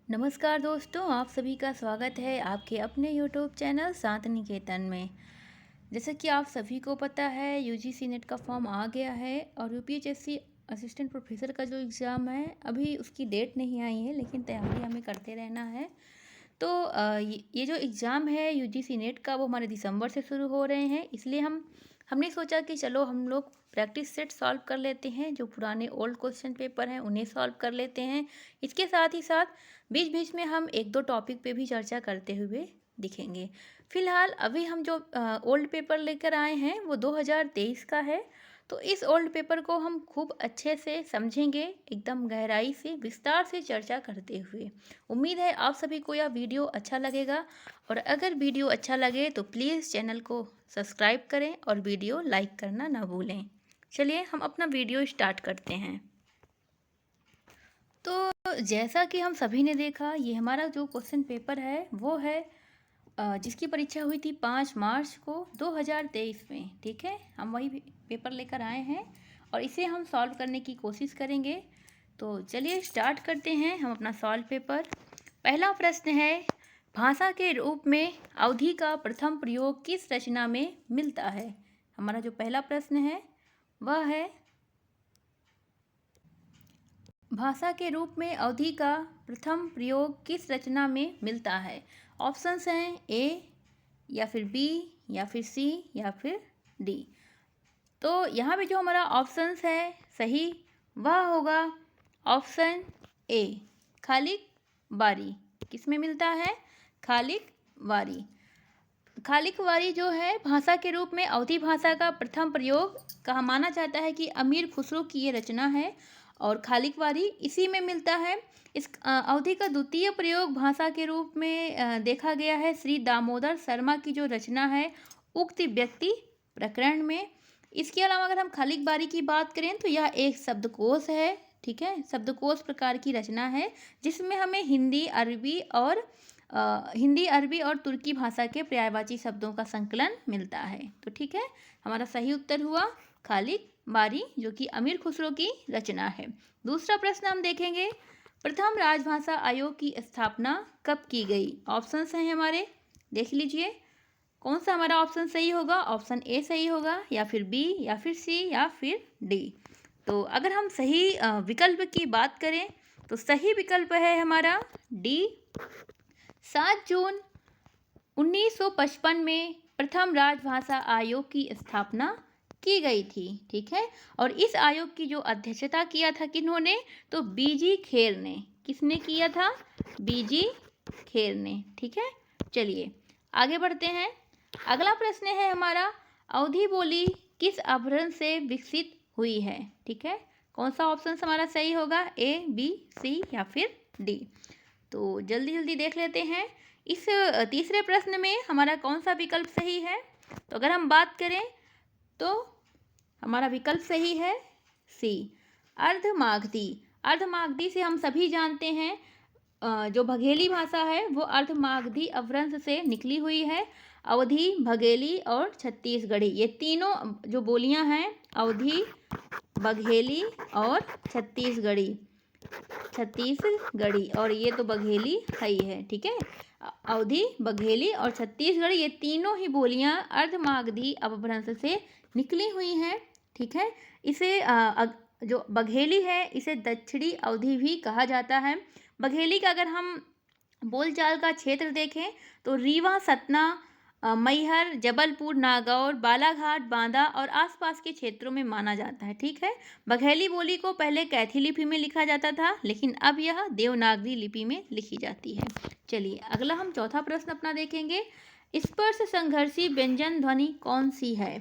नमस्कार दोस्तों, आप सभी का स्वागत है आपके अपने यूट्यूब चैनल शांति निकेतन में। जैसा कि आप सभी को पता है, यूजीसी नेट का फॉर्म आ गया है और यूपीएचएससी असिस्टेंट प्रोफेसर का जो एग्ज़ाम है, अभी उसकी डेट नहीं आई है, लेकिन तैयारी हमें करते रहना है। तो ये जो एग्ज़ाम है यूजीसी नेट का, वो हमारे दिसंबर से शुरू हो रहे हैं, इसलिए हमने सोचा कि चलो हम लोग प्रैक्टिस सेट सॉल्व कर लेते हैं। जो पुराने ओल्ड क्वेश्चन पेपर हैं उन्हें सॉल्व कर लेते हैं। इसके साथ ही साथ बीच बीच में हम एक दो टॉपिक पे भी चर्चा करते हुए दिखेंगे। फिलहाल अभी हम जो ओल्ड पेपर लेकर आए हैं वो 2023 का है। तो इस ओल्ड पेपर को हम खूब अच्छे से समझेंगे, एकदम गहराई से विस्तार से चर्चा करते हुए। उम्मीद है आप सभी को यह वीडियो अच्छा लगेगा, और अगर वीडियो अच्छा लगे तो प्लीज़ चैनल को सब्सक्राइब करें और वीडियो लाइक करना ना भूलें। चलिए हम अपना वीडियो स्टार्ट करते हैं। तो जैसा कि हम सभी ने देखा, ये हमारा जो क्वेश्चन पेपर है वो है जिसकी परीक्षा हुई थी 5 मार्च को 2023 में। ठीक है, हम वही पेपर लेकर आए हैं और इसे हम सॉल्व करने की कोशिश करेंगे। तो चलिए स्टार्ट करते हैं हम अपना सॉल्व पेपर। पहला प्रश्न है, भाषा के रूप में अवधि का प्रथम प्रयोग किस रचना में मिलता है। हमारा जो पहला प्रश्न है वह है, भाषा के रूप में अवधि का प्रथम प्रयोग किस रचना में मिलता है। ऑप्शंस हैं ए, या फिर बी, या फिर सी, या फिर डी। तो यहाँ पे जो हमारा ऑप्शंस है सही, वह होगा ऑप्शन ए, खालिक बारी। किस में मिलता है? खालिक बारी। खालिक बारी जो है भाषा के रूप में अवधी भाषा का प्रथम प्रयोग कहा माना जाता है कि अमीर खुसरो की ये रचना है, और खालिक बारी इसी में मिलता है। इस अवधि का द्वितीय प्रयोग भाषा के रूप में देखा गया है श्री दामोदर शर्मा की जो रचना है उक्त व्यक्ति प्रकरण में। इसके अलावा अगर हम खालिक बारी की बात करें तो यह एक शब्दकोश है। ठीक है, शब्दकोश प्रकार की रचना है जिसमें हमें हिंदी, अरबी और तुर्की भाषा के पर्यायवाची शब्दों का संकलन मिलता है। तो ठीक है, हमारा सही उत्तर हुआ खालिक बारी, जो कि अमीर खुसरो की रचना है। दूसरा प्रश्न हम देखेंगे, प्रथम राजभाषा आयोग की स्थापना कब की गई। ऑप्शंस हैं हमारे, देख लीजिए कौन सा हमारा ऑप्शन सही होगा। ऑप्शन ए सही होगा, या फिर बी, या फिर सी, या फिर डी। तो अगर हम सही विकल्प की बात करें तो सही विकल्प है हमारा डी। 7 जून 1955 में प्रथम राजभाषा आयोग की स्थापना की गई थी। ठीक है, और इस आयोग की जो अध्यक्षता किया था किन्होंने, तो बीजी खेर ने। किसने किया था? बीजी खेर ने। ठीक है, चलिए आगे बढ़ते हैं। अगला प्रश्न है हमारा, अवधी बोली किस अपभ्रंश से विकसित हुई है। ठीक है, कौन सा ऑप्शन हमारा सही होगा? ए, बी, सी, या फिर डी। तो जल्दी जल्दी देख लेते हैं इस तीसरे प्रश्न में हमारा कौन सा विकल्प सही है। तो अगर हम बात करें तो हमारा विकल्प सही है सी, अर्धमागधी। अर्धमागधी से हम सभी जानते हैं जो बघेली भाषा है वो अर्धमागधी अपभ्रंश से निकली हुई है। अवधी, बघेली और छत्तीसगढ़ी, ये तीनों जो बोलियां हैं, अवधी, बघेली और छत्तीसगढ़ी, और ये तो बघेली ही है। ठीक है, अवधी, बघेली और छत्तीसगढ़ी, ये तीनों ही बोलियां अर्धमागधी अपभ्रंश से निकली हुई हैं। ठीक है, इसे जो बघेली है इसे दक्षिणी अवधी भी कहा जाता है। बघेली का अगर हम बोलचाल का क्षेत्र देखें तो रीवा, सतना, मैहर, जबलपुर, नागौर, बालाघाट, बांदा और आसपास के क्षेत्रों में माना जाता है। ठीक है, बघेली बोली को पहले कैथी लिपि में लिखा जाता था, लेकिन अब यह देवनागरी लिपि में लिखी जाती है। चलिए अगला हम चौथा प्रश्न अपना देखेंगे, स्पर्श संघर्षी व्यंजन ध्वनि कौन सी है।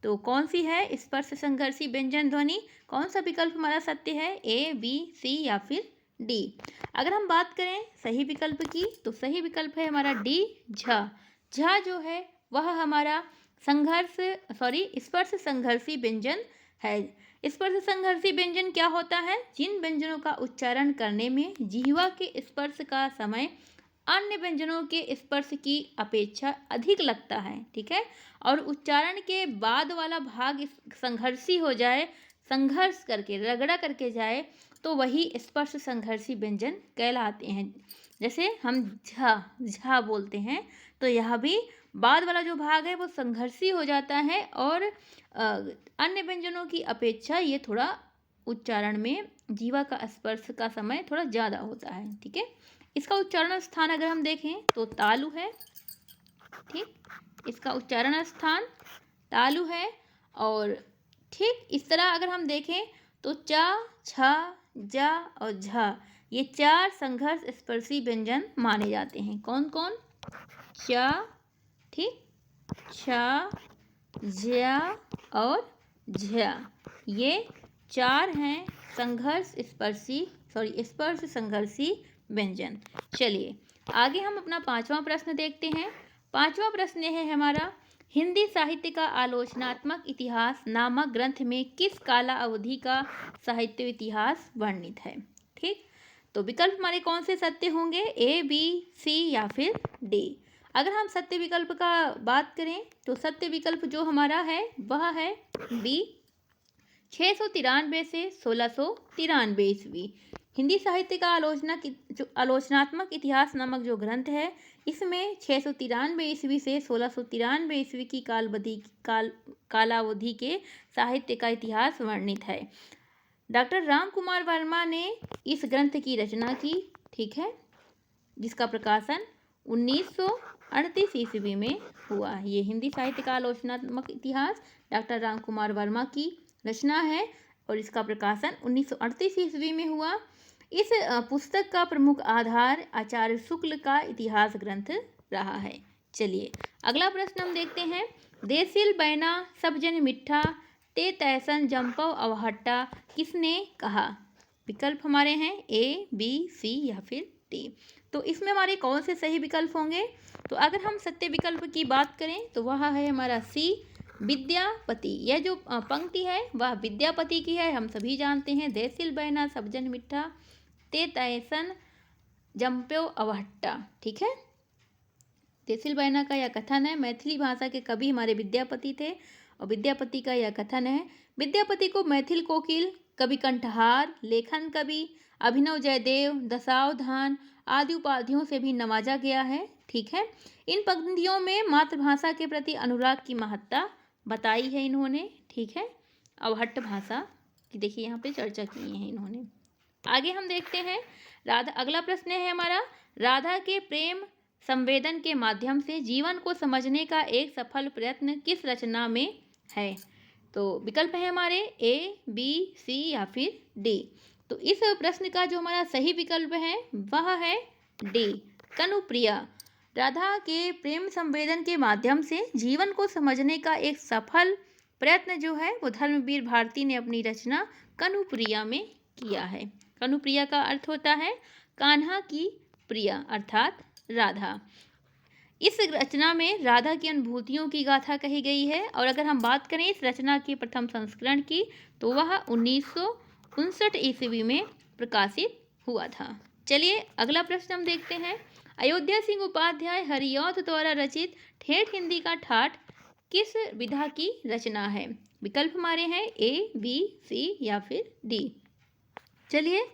तो कौन सी है स्पर्श संघर्षी व्यंजन ध्वनि? कौन सा विकल्प हमारा सत्य है? ए, बी, सी, या फिर डी। अगर हम बात करें सही विकल्प की तो सही विकल्प है हमारा डी, झ। झ जो है वह हमारा स्पर्श संघर्षी व्यंजन है। स्पर्श संघर्षी व्यंजन क्या होता है? जिन व्यंजनों का उच्चारण करने में जिह्वा के स्पर्श का समय अन्य व्यंजनों के स्पर्श की अपेक्षा अधिक लगता है। ठीक है, और उच्चारण के बाद वाला भाग संघर्षी हो जाए, संघर्ष करके रगड़ा करके जाए, तो वही स्पर्श संघर्षी व्यंजन कहलाते हैं। जैसे हम झा झा बोलते हैं, तो यह भी बाद वाला जो भाग है वो संघर्षी हो जाता है और अन्य व्यंजनों की अपेक्षा ये थोड़ा उच्चारण में जीवा का स्पर्श का समय थोड़ा ज़्यादा होता है। ठीक है, इसका उच्चारण स्थान अगर हम देखें तो तालु है। ठीक, इसका उच्चारण स्थान तालु है। और ठीक इस तरह अगर हम देखें तो चा, छा, जा और झा ये 4 संघर्ष स्पर्शी व्यंजन माने जाते हैं। कौन कौन? चा, ठीक, छा, ज्या और झा, ये 4 हैं स्पर्श संघर्षी व्यंजन। चलिए आगे हम अपना 5वां प्रश्न देखते हैं। 5वां प्रश्न है हमारा, हिंदी साहित्य का आलोचनात्मक इतिहास नामक ग्रंथ में किस काला अवधि का साहित्य इतिहास वर्णित है? ठीक, तो विकल्प हमारे कौन से सत्य होंगे? ए, बी, सी या फिर डी। अगर हम सत्य विकल्प का बात करें तो सत्य विकल्प जो हमारा है वह है बी, 693 से 1693 ईस्वी। हिंदी साहित्य का आलोचनात्मक इतिहास नामक जो ग्रंथ है इसमें 693 ईस्वी से 1693 ईस्वी की कालावधि के साहित्य का इतिहास वर्णित है। डॉक्टर राम कुमार वर्मा ने इस ग्रंथ की रचना की। ठीक है, जिसका प्रकाशन 1938 ईस्वी में हुआ। ये हिंदी साहित्य का आलोचनात्मक इतिहास डॉक्टर राम कुमार वर्मा की रचना है और इसका प्रकाशन 1938 ईस्वी में हुआ। इस पुस्तक का प्रमुख आधार आचार्य शुक्ल का इतिहास ग्रंथ रहा है। चलिए अगला प्रश्न हम देखते हैं। देसिल बैना सब जन मिठा ते तैसन जंपव अवहट्टा किसने कहा? विकल्प हमारे हैं ए, बी, सी या फिर डी। तो इसमें हमारे कौन से सही विकल्प होंगे? तो अगर हम सत्य विकल्प की बात करें तो वह है हमारा सी, विद्यापति। यह जो पंक्ति है वह विद्यापति की है। हम सभी जानते हैं देसिल बैना सब जन मिठा ते तैसन जंप्यो अवहट्टा। ठीक है, देसिल बैना का यह कथन है। मैथिली भाषा के कवि हमारे विद्यापति थे और विद्यापति का यह कथन है। विद्यापति को मैथिल कोकिल, कवि कंठहार, लेखन कवि, अभिनव जयदेव, दशावधान आदि उपाधियों से भी नवाजा गया है। ठीक है, इन पंक्तियों में मातृभाषा के प्रति अनुराग की महत्ता बताई है इन्होंने। ठीक है, अवहट्ट भाषा की देखिए यहाँ पे चर्चा की है इन्होंने। आगे हम देखते हैं राधा। अगला प्रश्न है हमारा, राधा के प्रेम संवेदन के माध्यम से जीवन को समझने का एक सफल प्रयत्न किस रचना में है? तो विकल्प है हमारे ए, बी, सी या फिर डी। तो इस प्रश्न का जो हमारा सही विकल्प है वह है डी, कनुप्रिया। राधा के प्रेम संवेदन के माध्यम से जीवन को समझने का एक सफल प्रयत्न जो है वो धर्मवीर भारती ने अपनी रचना कनुप्रिया में किया है। कनुप्रिया का अर्थ होता है कान्हा की प्रिया अर्थात राधा। इस रचना में राधा की अनुभूतियों की गाथा कही गई है। और अगर हम बात करें इस रचना के प्रथम संस्करण की तो वह 1959 ईस्वी में प्रकाशित हुआ था। चलिए अगला प्रश्न हम देखते हैं। अयोध्या सिंह उपाध्याय हरिऔध द्वारा रचित ठेठ हिंदी का ठाठ किस विधा की रचना है? विकल्प हमारे हैं ए, बी, सी या फिर डी। चलिए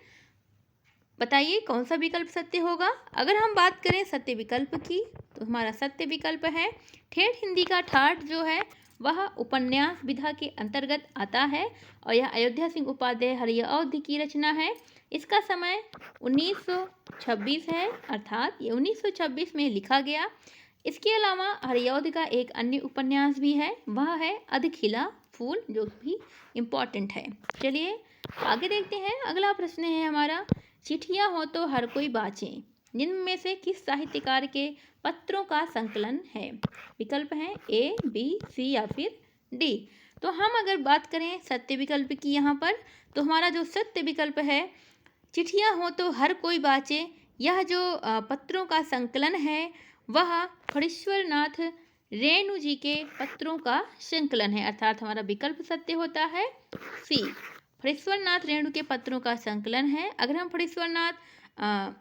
बताइए कौन सा विकल्प सत्य होगा। अगर हम बात करें सत्य विकल्प की तो हमारा सत्य विकल्प है ठेठ हिंदी का ठाठ जो है वह उपन्यास विधा के अंतर्गत आता है और यह अयोध्या सिंह उपाध्याय हरिऔध की रचना है। इसका समय 1926 है अर्थात ये 1926 में लिखा गया। इसके अलावा हरिऔध का एक अन्य उपन्यास भी है, वह है अधखिला फूल, जो भी इम्पॉर्टेंट है। चलिए आगे देखते हैं। अगला प्रश्न है हमारा, चिट्ठियाँ हो तो हर कोई बाँचे निम्न में से किस साहित्यकार के पत्रों का संकलन है? विकल्प हैं ए, बी, सी या फिर डी। तो हम अगर बात करें सत्य विकल्प की यहाँ पर तो हमारा जो सत्य विकल्प है चिट्ठियाँ हो तो हर कोई बाँचे, यह जो पत्रों का संकलन है वह फणीश्वर नाथ रेणु जी के पत्रों का संकलन है अर्थात हमारा विकल्प सत्य होता है सी, फणीश्वर नाथ रेणु के पत्रों का संकलन है। अगर हम फणीश्वर नाथ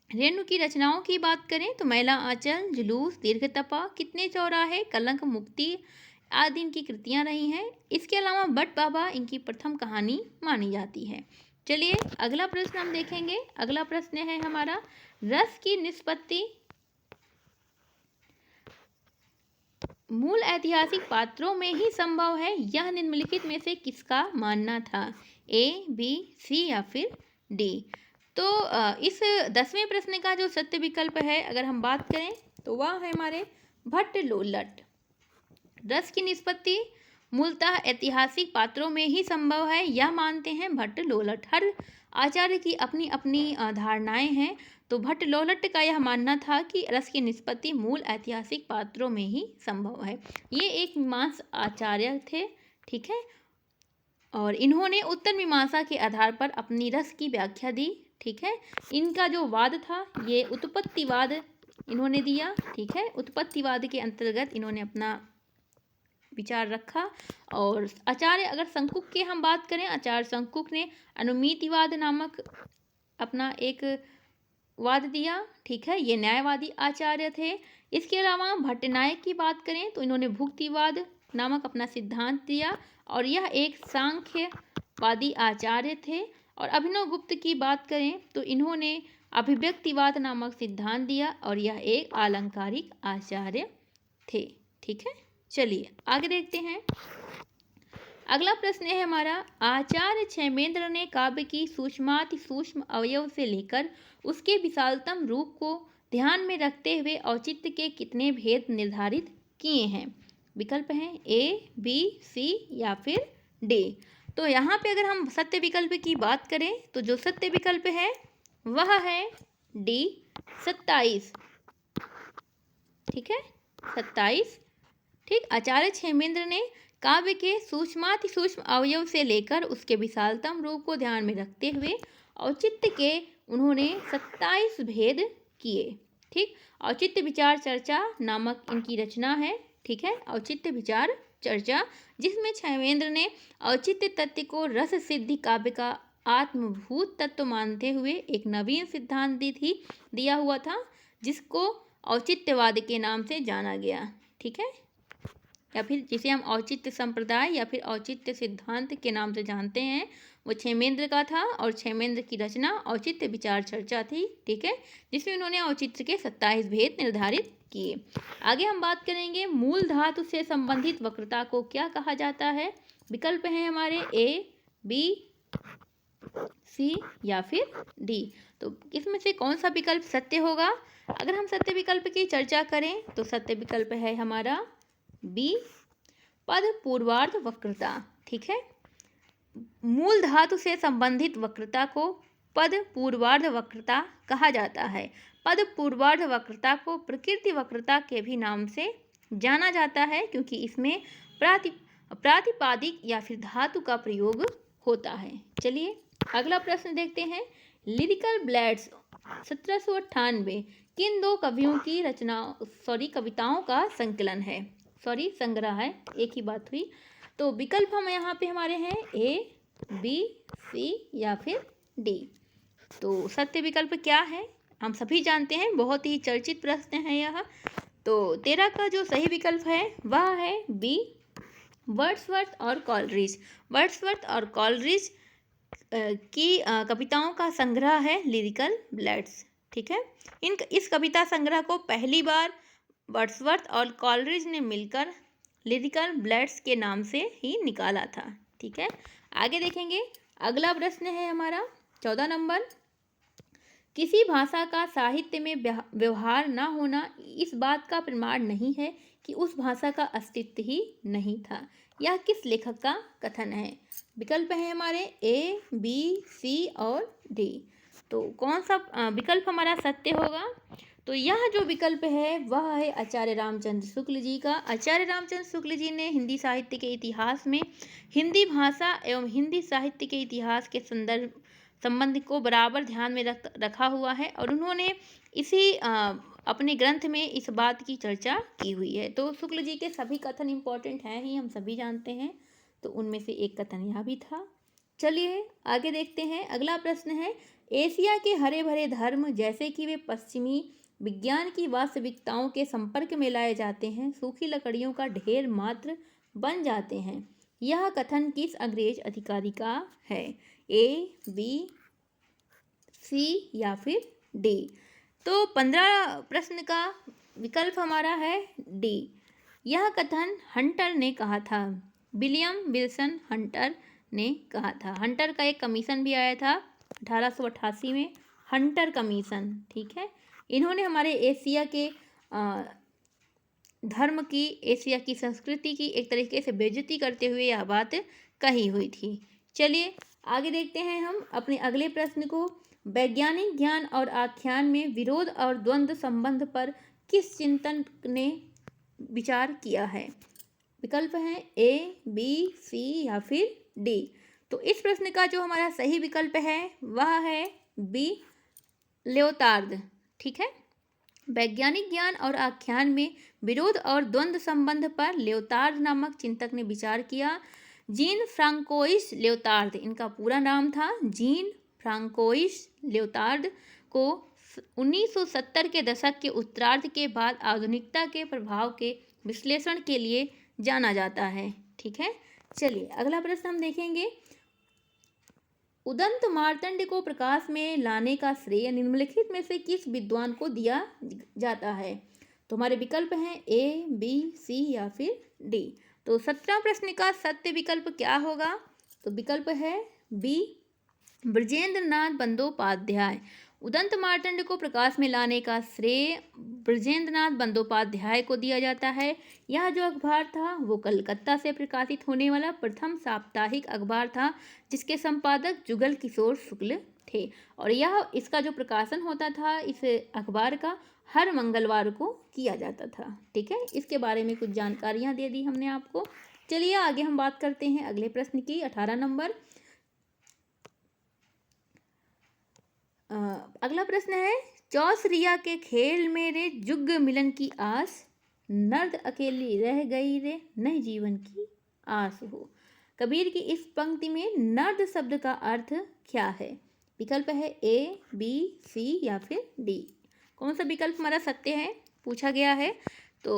रेणु की रचनाओं की बात करें तो मैला आंचल, जुलूस, दीर्घ तपा, कितने चौराहे, कलंक मुक्ति आदि इनकी कृतियां रही हैं। इसके अलावा बट बाबा इनकी प्रथम कहानी मानी जाती है। चलिए अगला प्रश्न हम देखेंगे। अगला प्रश्न है हमारा, रस की निष्पत्ति मूल ऐतिहासिक पात्रों में ही संभव है, यह निम्नलिखित में से किसका मानना था? ए, बी, सी या फिर डी। तो इस 10वें प्रश्न का जो सत्य विकल्प है अगर हम बात करें तो वह है हमारे भट्ट लोलट। रस की निष्पत्ति मूलतः ऐतिहासिक पात्रों में ही संभव है, यह मानते हैं भट्ट लोलट। हर आचार्य की अपनी अपनी धारणाएं हैं, तो भट्ट लोलट का यह मानना था कि रस की निष्पत्ति मूल ऐतिहासिक पात्रों में ही संभव है। ये एक मीमांसा आचार्य थे, ठीक है, और इन्होंने उत्तर मीमांसा के आधार पर अपनी रस की व्याख्या दी, ठीक है। इनका जो वाद था ये उत्पत्तिवाद इन्होंने दिया, ठीक है। उत्पत्तिवाद के अंतर्गत इन्होंने अपना विचार रखा। और आचार्य अगर शंकुक की हम बात करें, आचार्य शंकुक ने अनुमितिवाद नामक अपना एक वाद दिया, ठीक है, ये न्यायवादी आचार्य थे। इसके अलावा भट्टनायक की बात करें तो इन्होंने भुक्तिवाद नामक अपना सिद्धांत दिया और यह एक सांख्यवादी आचार्य थे। और अभिनव गुप्त की बात करें तो इन्होंने अभिव्यक्तिवाद नामक सिद्धांत दिया और यह एक आलंकारिक आचार्य थे, ठीक है। चलिए आगे देखते हैं। अगला प्रश्न है हमारा, आचार्य क्षेमेंद्र ने काव्य की सूक्ष्माति सूक्ष्म अवयव से लेकर उसके विशालतम रूप को ध्यान में रखते हुए औचित्य के कितने भेद निर्धारित किए हैं? विकल्प हैं ए, बी, सी या फिर डी। तो यहाँ पे अगर हम सत्य विकल्प की बात करें तो जो सत्य विकल्प है वह है डी, 27, ठीक है, 27, ठीक। आचार्य क्षेमेंद्र ने काव्य के सूक्ष्माति सूक्ष्म अवयव से लेकर उसके विशालतम रूप को ध्यान में रखते हुए औचित्य के उन्होंने 27 भेद किए, ठीक। औचित्य विचार चर्चा नामक इनकी रचना है, ठीक है, औचित्य विचार चर्चा, जिसमें क्षेमेंद्र ने औचित्य तत्व को रस सिद्धि काव्य का आत्मभूत तत्व मानते हुए एक नवीन सिद्धांत दिया हुआ था, जिसको औचित्यवाद के नाम से जाना गया, ठीक है, या फिर जिसे हम औचित्य संप्रदाय या फिर औचित्य सिद्धांत के नाम से जानते हैं, वो क्षेमेंद्र का था। और क्षेमेंद्र की रचना औचित्य विचार चर्चा थी, ठीक है, जिसमें उन्होंने औचित्य के 27 भेद निर्धारित किए। आगे हम बात करेंगे, मूल धातु से संबंधित वक्रता को क्या कहा जाता है? विकल्प हैं हमारे ए, बी, सी या फिर डी। तो इसमें से कौन सा विकल्प सत्य होगा? अगर हम सत्य विकल्प की चर्चा करें तो सत्य विकल्प है हमारा बी, पद पूर्वार्ध वक्रता, ठीक है। मूल धातु से संबंधित वक्रता को पद पूर्वार्ध वक्रता कहा जाता है। पद पूर्वार्ध वक्रता को प्रकृति वक्रता के भी नाम से जाना जाता है, क्योंकि इसमें प्रातिपादिक या फिर धातु का प्रयोग होता है। चलिए अगला प्रश्न देखते हैं। लिरिकल ब्लेड्स 1798 किन दो कवियों की कविताओं का संकलन है? संग्रह है, एक ही बात हुई। तो विकल्प हम यहाँ पे हमारे हैं ए, बी, सी या फिर डी। तो सत्य विकल्प क्या है हम सभी जानते हैं, बहुत ही चर्चित प्रश्न है यह। तो 13 का जो सही विकल्प है वह है बी, वर्ड्सवर्थ और कॉलरिज। वर्ड्सवर्थ और कॉलरिज की कविताओं का संग्रह है लिरिकल ब्लेड्स, ठीक है। इस कविता संग्रह को पहली बार वर्ड्सवर्थ और कॉलरिज ने मिलकर लिरिकल ब्लेड्स के नाम से ही निकाला था, ठीक है। आगे देखेंगे। अगला प्रश्न है हमारा 14 नंबर, किसी भाषा का साहित्य में व्यवहार न होना इस बात का प्रमाण नहीं है कि उस भाषा का अस्तित्व ही नहीं था। यह किस लेखक का कथन है? विकल्प है हमारे ए, बी, सी और डी। तो कौन सा विकल्प हमारा सत्य होगा? तो यह जो विकल्प है वह है आचार्य रामचंद्र शुक्ल जी का। आचार्य रामचंद्र शुक्ल जी ने हिंदी साहित्य के इतिहास में हिंदी भाषा एवं हिंदी साहित्य के इतिहास के संबंध को बराबर ध्यान में रखा हुआ है और उन्होंने इसी अपने ग्रंथ में इस बात की चर्चा की हुई है। तो शुक्ल जी के सभी कथन इम्पोर्टेंट हैं ही, हम सभी जानते हैं, तो उनमें से एक कथन यह भी था। चलिए आगे देखते हैं। अगला प्रश्न है, एशिया के हरे भरे धर्म जैसे कि वे पश्चिमी विज्ञान की वास्तविकताओं के संपर्क में लाए जाते हैं, सूखी लकड़ियों का ढेर मात्र बन जाते हैं, यह कथन किस अंग्रेज अधिकारी का है? ए, बी, सी या फिर डी। तो 15 प्रश्न का विकल्प हमारा है डी। यह कथन हंटर ने कहा था, विलियम विल्सन हंटर ने कहा था। हंटर का एक कमीशन भी आया था 1888 में, हंटर कमीशन, ठीक है। इन्होंने हमारे एशिया के धर्म की, एशिया की संस्कृति की एक तरीके से बेइज्जती करते हुए यह बात कही हुई थी। चलिए आगे देखते हैं हम अपने अगले प्रश्न को। वैज्ञानिक ज्ञान और आख्यान में विरोध और द्वंद्व संबंध पर किस चिंतक ने विचार किया है? विकल्प हैं ए, बी, सी या फिर डी। तो इस प्रश्न का जो हमारा सही विकल्प है वह है बी, लियोटार्ड, ठीक है। वैज्ञानिक ज्ञान और आख्यान में विरोध और द्वंद्व संबंध पर लियोटार्ड नामक चिंतक ने विचार किया। जीन फ्रांकोइस लियोटार्ड, इनका पूरा नाम था जीन फ्रांकोइस लियोटार्ड, को 1970 के दशक के उत्तरार्ध के बाद आधुनिकता के प्रभाव के विश्लेषण के लिए जाना जाता है, ठीक है। चलिए अगला प्रश्न हम देखेंगे। उदंत मार्तंड को प्रकाश में लाने का श्रेय निम्नलिखित में से किस विद्वान को दिया जाता है? तो हमारे विकल्प हैं ए, बी, सी या फिर डी। तो 17 प्रश्न का सत्य विकल्प क्या होगा? तो विकल्प है बी, बृजेंद्र नाथ बंदोपाध्याय। उदंत मार्तंड को प्रकाश में लाने का श्रेय बृजेंद्र नाथ बंदोपाध्याय को दिया जाता है। यह जो अखबार था वो कलकत्ता से प्रकाशित होने वाला प्रथम साप्ताहिक अखबार था, जिसके संपादक जुगल किशोर शुक्ल थे। और यह इसका जो प्रकाशन होता था इस अखबार का हर मंगलवार को किया जाता था, ठीक है। इसके बारे में कुछ जानकारियाँ दे दी हमने आपको। चलिए आगे हम बात करते हैं अगले प्रश्न की, 18 नंबर। अगला प्रश्न है, चौसरिया के खेल में रे जुग मिलन की आस, नर्द अकेली रह गई रे नहीं जीवन की आस हो। कबीर की इस पंक्ति में नर्द शब्द का अर्थ क्या है? विकल्प है ए, बी, सी या फिर डी। कौन सा विकल्प हमारा सत्य है पूछा गया है? तो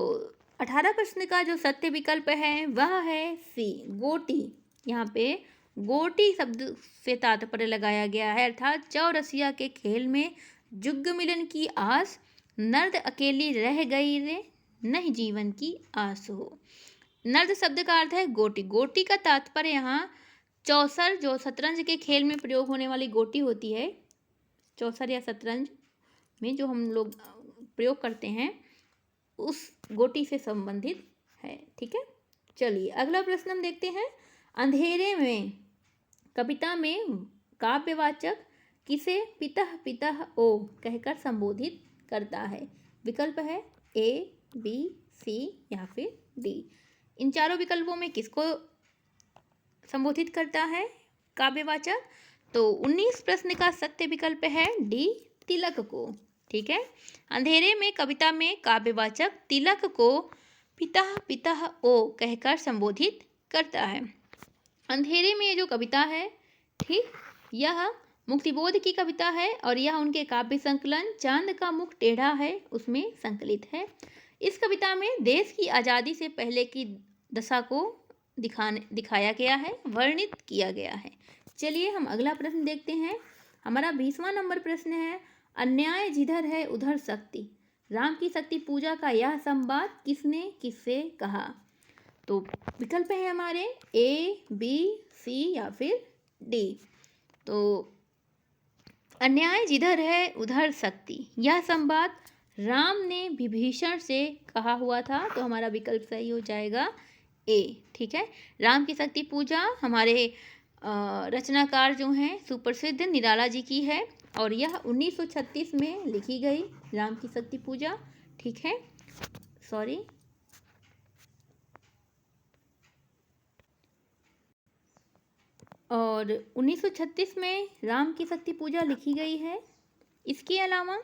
18 प्रश्न का जो सत्य विकल्प है वह है सी, गोटी। यहाँ पे गोटी शब्द से तात्पर्य लगाया गया है, अर्थात चौरसिया के खेल में जुग मिलन की आस, नर्द अकेली रह गई रे नहीं जीवन की आस हो। नर्द शब्द का अर्थ है गोटी। गोटी का तात्पर्य यहाँ चौसर, जो शतरंज के खेल में प्रयोग होने वाली गोटी होती है, चौसर या शतरंज में जो हम लोग प्रयोग करते हैं, उस गोटी से संबंधित है, ठीक है। चलिए अगला प्रश्न हम देखते हैं। अंधेरे में कविता में काव्यवाचक किसे पितः पितः ओ कहकर संबोधित करता है? विकल्प है ए, बी, सी या फिर डी। इन चारों विकल्पों में किसको संबोधित करता है काव्यवाचक? तो 19 प्रश्न का सत्य विकल्प है डी, तिलक को, ठीक है। अंधेरे में कविता में काव्यवाचक तिलक को पितः पितः ओ कहकर संबोधित करता है। अंधेरे में ये जो कविता है, ठीक, यह मुक्तिबोध की कविता है और यह उनके काव्य संकलन चांद का मुख टेढ़ा है उसमें संकलित है। इस कविता में देश की आज़ादी से पहले की दशा को दिखाया गया है, वर्णित किया गया है। चलिए हम अगला प्रश्न देखते हैं। हमारा 20वां नंबर प्रश्न है, अन्याय जिधर है उधर शक्ति, राम की शक्ति पूजा का यह संवाद किसने किससे कहा? तो विकल्प है हमारे ए, बी, सी या फिर डी। तो अन्याय जिधर है उधर शक्ति, यह संवाद राम ने विभीषण से कहा हुआ था, तो हमारा विकल्प सही हो जाएगा ए, ठीक है। राम की शक्ति पूजा हमारे रचनाकार जो हैं सुप्रसिद्ध निराला जी की है और यह 1936 में लिखी गई राम की शक्ति पूजा, ठीक है। सॉरी, और 1936 में राम की शक्ति पूजा लिखी गई है। इसके अलावा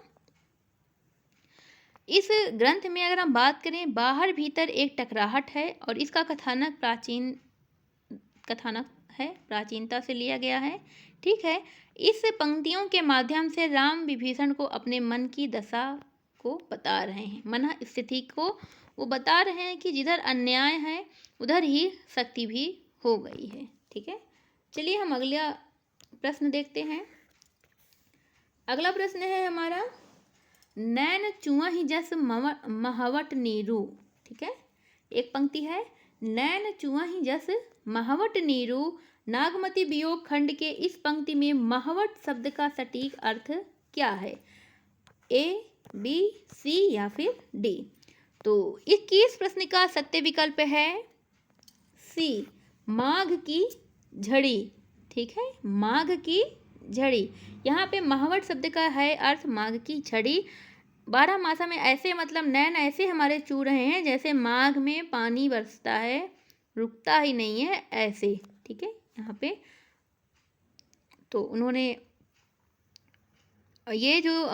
इस ग्रंथ में अगर हम बात करें, बाहर भीतर एक टकराहट है और इसका कथानक प्राचीनता से लिया गया है, ठीक है। इस पंक्तियों के माध्यम से राम विभीषण को अपने मन की दशा को बता रहे हैं, मन स्थिति को वो बता रहे हैं कि जिधर अन्याय है उधर ही शक्ति भी हो गई है, ठीक है। चलिए हम अगला प्रश्न देखते हैं। अगला प्रश्न है हमारा, नैन चुआ ही जस महावट नीरू। ठीक है, एक पंक्ति है, नैन चुआ ही जस महावट नीरू, नागमती वियोग खंड के इस पंक्ति में महावट शब्द का सटीक अर्थ क्या है? ए, बी, सी या फिर डी? तो 21 प्रश्न का सत्य विकल्प है सी, माघ की झड़ी। ठीक है, माघ की झड़ी। यहाँ पे महावट शब्द का है अर्थ माघ की झड़ी। 12 मासा में ऐसे मतलब नैन ऐसे हमारे चू रहे हैं जैसे माघ में पानी बरसता है, रुकता ही नहीं है, ऐसे। ठीक है, यहाँ पे तो उन्होंने ये जो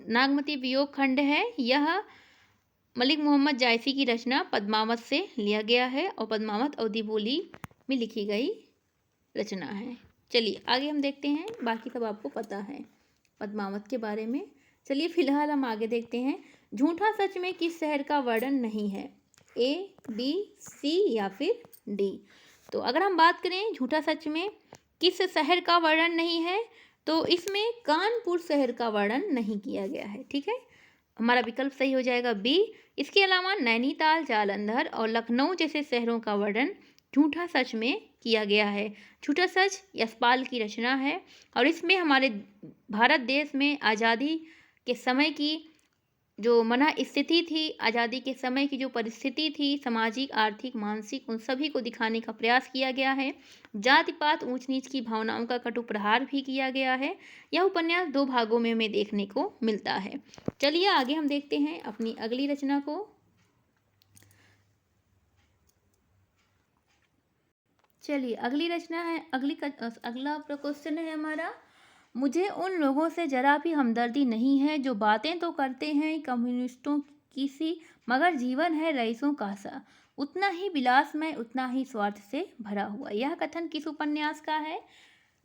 नागमती वियोग खंड है, यह मलिक मोहम्मद जायसी की रचना पद्मावत से लिया गया है और पद्मावत अवधी बोली में लिखी गई रचना है। चलिए आगे हम देखते हैं, बाकी सब आपको पता है पद्मावत के बारे में। चलिए फिलहाल हम आगे देखते हैं, झूठा सच में किस शहर का वर्णन नहीं है? ए, बी, सी या फिर डी? तो अगर हम बात करें झूठा सच में किस शहर का वर्णन नहीं है, तो इसमें कानपुर शहर का वर्णन नहीं किया गया है। ठीक है, हमारा विकल्प सही हो जाएगा बी। इसके अलावा नैनीताल, जालंधर और लखनऊ जैसे शहरों का वर्णन झूठा सच में किया गया है। झूठा सच यशपाल की रचना है और इसमें हमारे भारत देश में आज़ादी के समय की जो मना स्थिति थी, आज़ादी के समय की जो परिस्थिति थी, सामाजिक, आर्थिक, मानसिक, उन सभी को दिखाने का प्रयास किया गया है। जाति पात, ऊंच नीच की भावनाओं का कटु प्रहार भी किया गया है। यह उपन्यास 2 भागों में हमें देखने को मिलता है। चलिए आगे हम देखते हैं अपनी अगली रचना को। चलिए अगली रचना है, अगला क्वेश्चन है हमारा, मुझे उन लोगों से जरा भी हमदर्दी नहीं है जो बातें तो करते हैं कम्युनिस्टों की सी, मगर जीवन है रईसों का सा, उतना ही विलासमय, उतना ही स्वार्थ से भरा हुआ। यह कथन किस उपन्यास का है?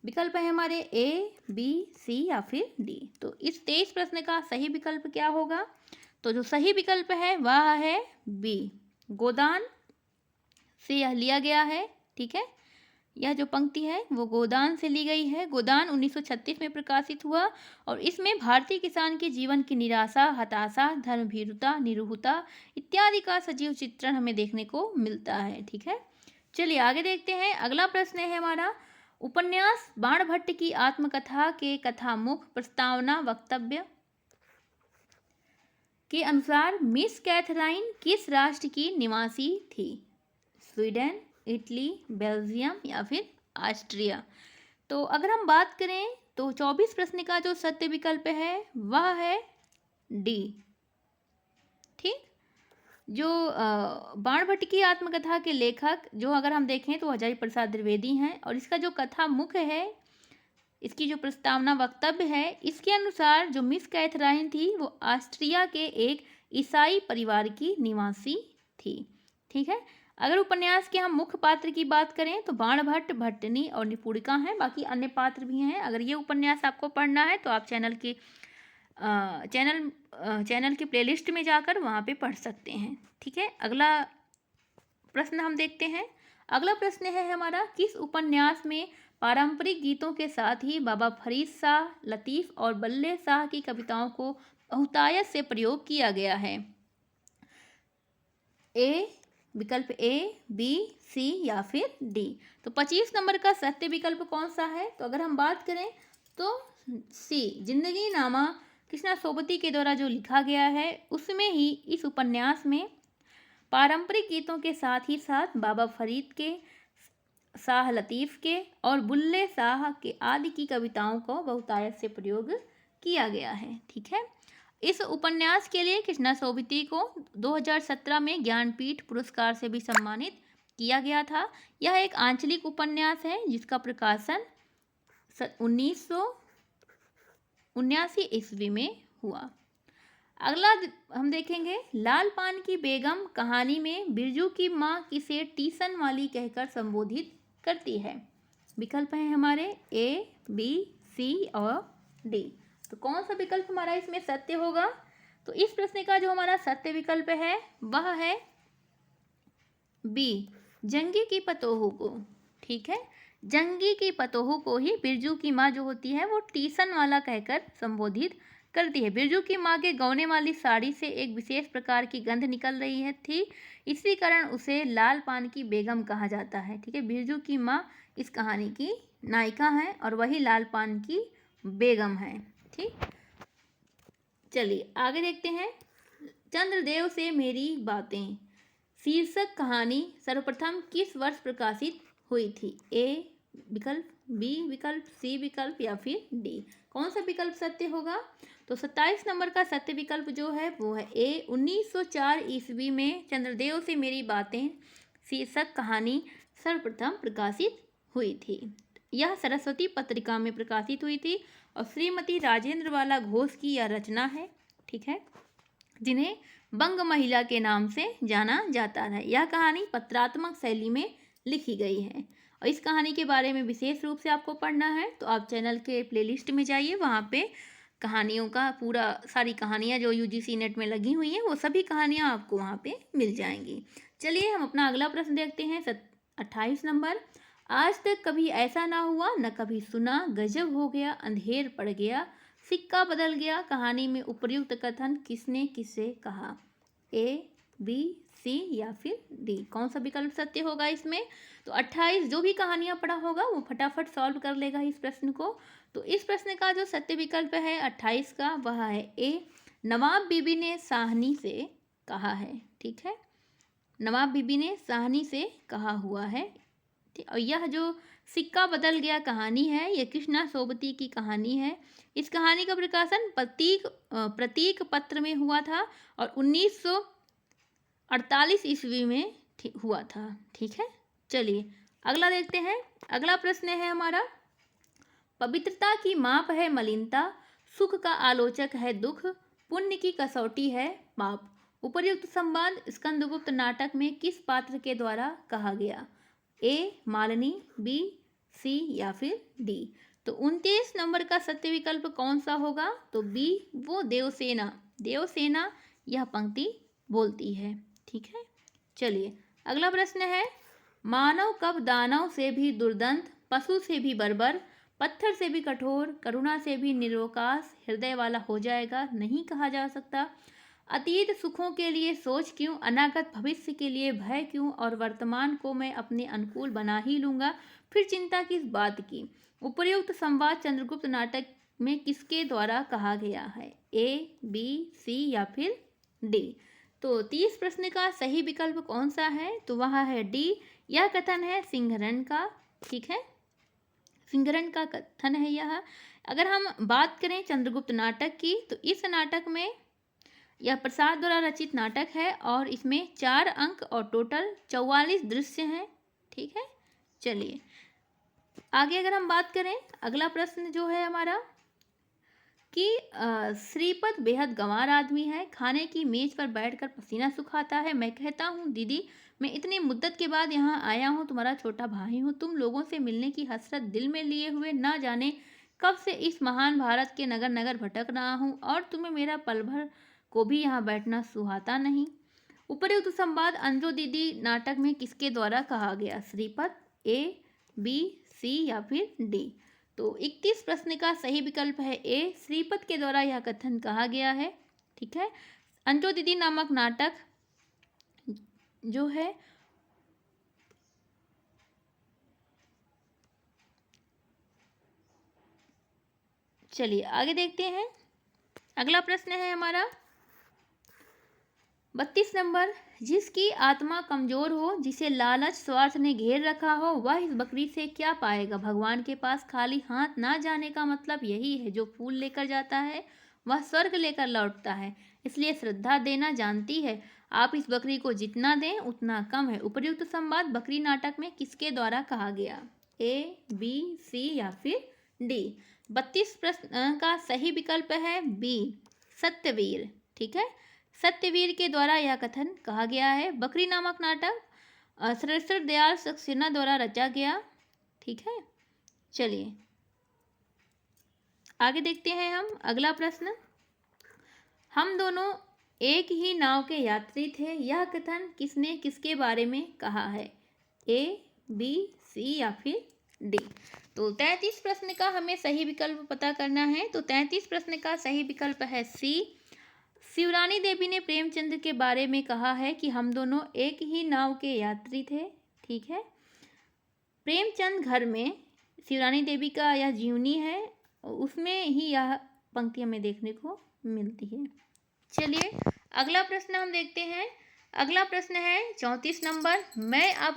विकल्प है हमारे ए, बी, सी या फिर डी। तो इस 23 प्रश्न का सही विकल्प क्या होगा? तो जो सही विकल्प है वह है बी, गोदान से यह लिया गया है। ठीक है, यह जो पंक्ति है वो गोदान से ली गई है। गोदान 1936 में प्रकाशित हुआ और इसमें भारतीय किसान के जीवन की निराशा, हताशा, धर्मभीरुता, निरूहता इत्यादि का सजीव चित्रण हमें देखने को मिलता है। ठीक है, चलिए आगे देखते हैं। अगला प्रश्न है हमारा, उपन्यास बाणभट्ट की आत्मकथा के कथामुख प्रस्तावना वक्तव्य के अनुसार मिस कैथराइन किस राष्ट्र की निवासी थी? स्वीडन, इटली, बेल्जियम या फिर ऑस्ट्रिया? तो अगर हम बात करें तो 24 प्रश्न का जो सत्य विकल्प है वह है डी। ठीक, जो बाणभट्ट की आत्मकथा के लेखक जो अगर हम देखें तो हजारी प्रसाद द्विवेदी हैं और इसका जो कथा मुख्य है, इसकी जो प्रस्तावना वक्तव्य है, इसके अनुसार जो मिस कैथराइन थी वो ऑस्ट्रिया के एक ईसाई परिवार की निवासी थी। ठीक है, अगर उपन्यास के हम मुख्य पात्र की बात करें तो बाणभट्ट, भट्टनी और निपुणिका हैं, बाकी अन्य पात्र भी हैं। अगर ये उपन्यास आपको पढ़ना है तो आप चैनल की प्लेलिस्ट में जाकर वहाँ पे पढ़ सकते हैं। ठीक है, अगला प्रश्न हम देखते हैं। अगला प्रश्न है हमारा, किस उपन्यास में पारंपरिक गीतों के साथ ही बाबा फरीद शाह, लतीफ़ और बल्ले शाह की कविताओं को बहुतायत से प्रयोग किया गया है? विकल्प ए, बी, सी या फिर डी? तो 25 नंबर का सत्य विकल्प कौन सा है? तो अगर हम बात करें तो सी, जिंदगी नामा कृष्णा सोबती के द्वारा जो लिखा गया है उसमें ही इस उपन्यास में पारंपरिक गीतों के साथ ही साथ बाबा फरीद के, शाह लतीफ़ के और बुल्ले शाह के आदि की कविताओं को बहुतायत से प्रयोग किया गया है। ठीक है, इस उपन्यास के लिए कृष्णा सोबती को 2017 में ज्ञानपीठ पुरस्कार से भी सम्मानित किया गया था। यह एक आंचलिक उपन्यास है जिसका प्रकाशन 1979 ईस्वी में हुआ। अगला हम देखेंगे, लाल पान की बेगम कहानी में बिरजू की माँ किसे टीसन वाली कहकर संबोधित करती है? विकल्प हैं हमारे ए, बी, सी और डी। तो कौन सा विकल्प हमारा इसमें सत्य होगा? तो इस प्रश्न का जो हमारा सत्य विकल्प है वह है बी, जंगी की पतोहू को। ठीक है, जंगी की पतोहू को ही बिरजू की माँ जो होती है वो टीसन वाला कहकर संबोधित करती है। बिरजू की माँ के गौने वाली साड़ी से एक विशेष प्रकार की गंध निकल रही है थी, इसी कारण उसे लाल पान की बेगम कहा जाता है। ठीक है, बिरजू की माँ इस कहानी की नायिका है और वही लाल पान की बेगम है। ठीक, चलिए आगे देखते हैं। चंद्रदेव से मेरी बातें शीर्षक कहानी सर्वप्रथम किस वर्ष प्रकाशित हुई थी? ए विकल्प, बी विकल्प, सी विकल्प या फिर डी। कौन सा विकल्प सत्य होगा? तो 27 नंबर का सत्य विकल्प जो है वो है ए। 1904 ईस्वी में चंद्रदेव से मेरी बातें शीर्षक कहानी सर्वप्रथम प्रकाशित हुई थी। यह सरस्वती पत्रिका में प्रकाशित हुई थी और श्रीमती राजेंद्र वाला घोष की यह रचना है। ठीक है, जिन्हें बंग महिला के नाम से जाना जाता है। यह कहानी पत्रात्मक शैली में लिखी गई है और इस कहानी के बारे में विशेष रूप से आपको पढ़ना है तो आप चैनल के प्लेलिस्ट में जाइए, वहाँ पे कहानियों का पूरा सारी कहानियाँ जो यूजीसी नेट में लगी हुई हैं वो सभी कहानियाँ आपको वहाँ पे मिल जाएंगी। चलिए हम अपना अगला प्रश्न देखते हैं। 28 नंबर, आज तक कभी ऐसा ना हुआ न कभी सुना, गजब हो गया, अंधेर पड़ गया, सिक्का बदल गया, कहानी में उपर्युक्त कथन किसने किसे कहा? ए, बी, सी या फिर डी। कौन सा विकल्प सत्य होगा इसमें? तो 28 जो भी कहानियां पढ़ा होगा वो फटाफट सॉल्व कर लेगा इस प्रश्न को। तो इस प्रश्न का जो सत्य विकल्प है 28 का वह है ए, नवाब बीबी ने साहनी से कहा है। ठीक है, नवाब बीबी ने साहनी से कहा हुआ है। और यह जो सिक्का बदल गया कहानी है ये कृष्णा सोबती की कहानी है। इस कहानी का प्रकाशन प्रतीक पत्र में हुआ था और 1948 ईस्वी में हुआ था। ठीक है, चलिए अगला देखते हैं। अगला प्रश्न है हमारा, पवित्रता की माप है मलिनता, सुख का आलोचक है दुख, पुण्य की कसौटी है पाप। उपर्युक्त संवाद स्कंदगुप्त नाटक में किस पात्र के द्वारा कहा गया? ए मालिनी, बी, सी या फिर डी। तो 29 नंबर का सत्य विकल्प कौन सा होगा? तो बी, वो देवसेना, देवसेना यह पंक्ति बोलती है। ठीक है, चलिए अगला प्रश्न है, मानव कब दानव से भी दुर्दंत, पशु से भी बर्बर, पत्थर से भी कठोर, करुणा से भी निरोकास हृदय वाला हो जाएगा? नहीं कहा जा सकता। अतीत सुखों के लिए सोच क्यों, अनागत भविष्य के लिए भय क्यों, और वर्तमान को मैं अपने अनुकूल बना ही लूँगा, फिर चिंता किस बात की? उपर्युक्त संवाद चंद्रगुप्त नाटक में किसके द्वारा कहा गया है? ए, बी, सी या फिर डी। तो 30 प्रश्न का सही विकल्प कौन सा है? तो वह है डी, यह कथन है सिंहरण का। ठीक है, सिंहरण का कथन है यह। अगर हम बात करें चंद्रगुप्त नाटक की तो इस नाटक में यह प्रसाद द्वारा रचित नाटक है और इसमें 4 अंक और टोटल 44 दृश्य हैं। ठीक है, चलिए आगे अगर हम बात करें, अगला प्रश्न जो है हमारा कि श्रीपद बेहद गंवार आदमी है, खाने की मेज पर बैठकर पसीना सुखाता है। मैं कहता हूँ दीदी मैं इतनी मुद्दत के बाद यहाँ आया हूँ, तुम्हारा छोटा भाई हूँ, तुम लोगों से मिलने की हसरत दिल में लिए हुए ना जाने कब से इस महान भारत के नगर नगर भटक रहा हूँ और तुम्हें मेरा पल भर को भी यहाँ बैठना सुहाता नहीं। उपर्युक्त संवाद अंजो दीदी नाटक में किसके द्वारा कहा गया? श्रीपद, ए, बी, सी या फिर डी। तो 31 प्रश्न का सही विकल्प है ए, श्रीपद के द्वारा यह कथन कहा गया है। ठीक है, अंजो दीदी नामक नाटक जो है चलिए आगे देखते हैं। अगला प्रश्न है हमारा 32 नंबर, जिसकी आत्मा कमजोर हो, जिसे लालच स्वार्थ ने घेर रखा हो, वह इस बकरी से क्या पाएगा? भगवान के पास खाली हाथ ना जाने का मतलब यही है, जो फूल लेकर जाता है वह स्वर्ग लेकर लौटता है, इसलिए श्रद्धा देना जानती है। आप इस बकरी को जितना दें उतना कम है। उपर्युक्त संवाद बकरी नाटक में किसके द्वारा कहा गया? ए, बी, सी या फिर डी। 32 प्रश्न का सही विकल्प है बी, सत्यवीर। ठीक है, सत्यवीर के द्वारा यह कथन कहा गया है। बकरी नामक नाटक श्रेष्ठ दयाल सक्सेना द्वारा रचा गया। ठीक है, चलिए आगे देखते हैं हम अगला प्रश्न, हम दोनों एक ही नाव के यात्री थे, यह कथन किसने किसके बारे में कहा है? ए, बी, सी या फिर डी। तो 33 प्रश्न का हमें सही विकल्प पता करना है। तो 33 प्रश्न का सही विकल्प है सी। शिवरानी देवी ने प्रेमचंद के बारे में कहा है कि हम दोनों एक ही नाव के यात्री थे। ठीक है, प्रेमचंद घर में शिवरानी देवी का यह जीवनी है, उसमें ही यह पंक्ति हमें देखने को मिलती है। चलिए अगला प्रश्न हम देखते हैं। अगला प्रश्न है 34 नंबर। मैं अब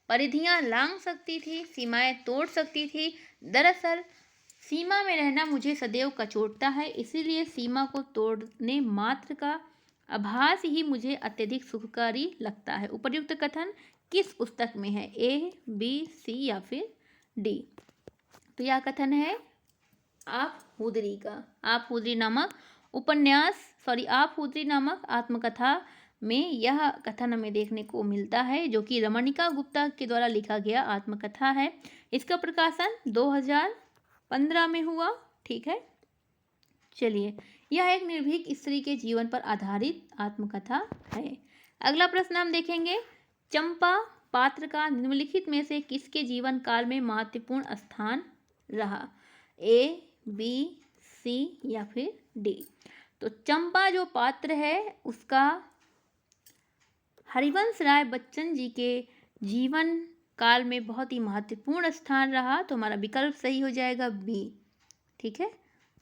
परिधियां लांघ सकती थी, सीमाएं तोड़ सकती थी। दरअसल सीमा में रहना मुझे सदैव कचोटता है, इसीलिए सीमा को तोड़ने मात्र का आभास ही मुझे अत्यधिक सुखकारी लगता है। उपर्युक्त कथन किस पुस्तक में है? ए, बी, सी या फिर डी। तो यह कथन है आप हुदरी का। आप हुदरी नामक आप हुदरी नामक आत्मकथा में यह कथन हमें देखने को मिलता है, जो कि रमणिका गुप्ता के द्वारा लिखा गया आत्मकथा है। इसका प्रकाशन 2015 में हुआ। ठीक है, चलिए यह एक निर्भीक स्त्री के जीवन पर आधारित आत्मकथा है। अगला प्रश्न हम देखेंगे। चंपा पात्र का निम्नलिखित में से किसके जीवन काल में महत्वपूर्ण स्थान रहा? ए, बी, सी या फिर डी। तो चंपा जो पात्र है उसका हरिवंश राय बच्चन जी के जीवन काल में बहुत ही महत्वपूर्ण स्थान रहा। तो हमारा विकल्प सही हो जाएगा बी। ठीक है,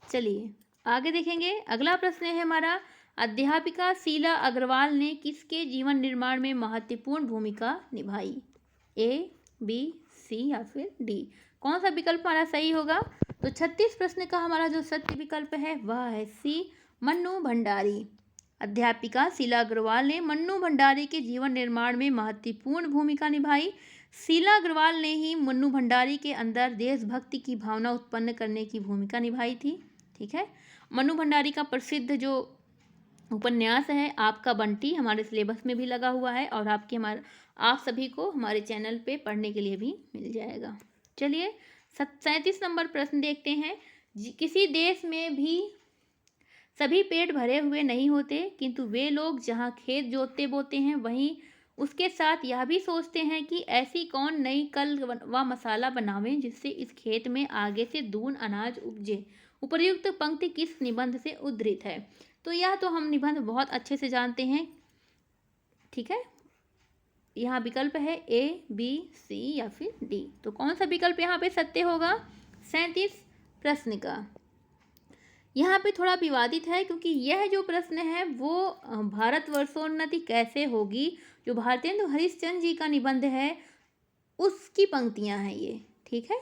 चलिए आगे देखेंगे। अगला प्रश्न है हमारा, अध्यापिका शीला अग्रवाल ने किसके जीवन निर्माण में महत्वपूर्ण भूमिका निभाई? ए, बी, सी या फिर डी। कौन सा विकल्प हमारा सही होगा? तो 36 प्रश्न का हमारा जो सत्य विकल्प है वह है सी, मन्नू भंडारी। अध्यापिका शीला अग्रवाल ने मन्नू भंडारी के जीवन निर्माण में महत्वपूर्ण भूमिका निभाई। शीला अग्रवाल ने ही मन्नू भंडारी के अंदर देशभक्ति की भावना उत्पन्न करने की भूमिका निभाई थी। ठीक है, मन्नू भंडारी का प्रसिद्ध जो उपन्यास है आपका बंटी हमारे सिलेबस में भी लगा हुआ है और आप सभी को हमारे चैनल पे पढ़ने के लिए भी मिल जाएगा। चलिए 37 नंबर प्रश्न देखते हैं। किसी देश में भी सभी पेट भरे हुए नहीं होते, किंतु वे लोग जहाँ खेत जोतते बोते हैं वहीं उसके साथ यह भी सोचते हैं कि ऐसी कौन नई कल व मसाला बनावें जिससे इस खेत में आगे से दून अनाज उपजे। उपर्युक्त पंक्ति किस निबंध से उद्धृत है? तो यह तो हम निबंध बहुत अच्छे से जानते हैं। ठीक है, यहाँ विकल्प है ए, बी, सी या फिर डी। तो कौन सा विकल्प यहाँ पे सत्य होगा? 37 प्रश्न का यहाँ पे थोड़ा विवादित है, क्योंकि यह जो प्रश्न है वो भारत वर्षोन्नति कैसे होगी, जो भारतेंदु हरिश्चंद्र जी का निबंध है उसकी पंक्तियाँ हैं ये। ठीक है,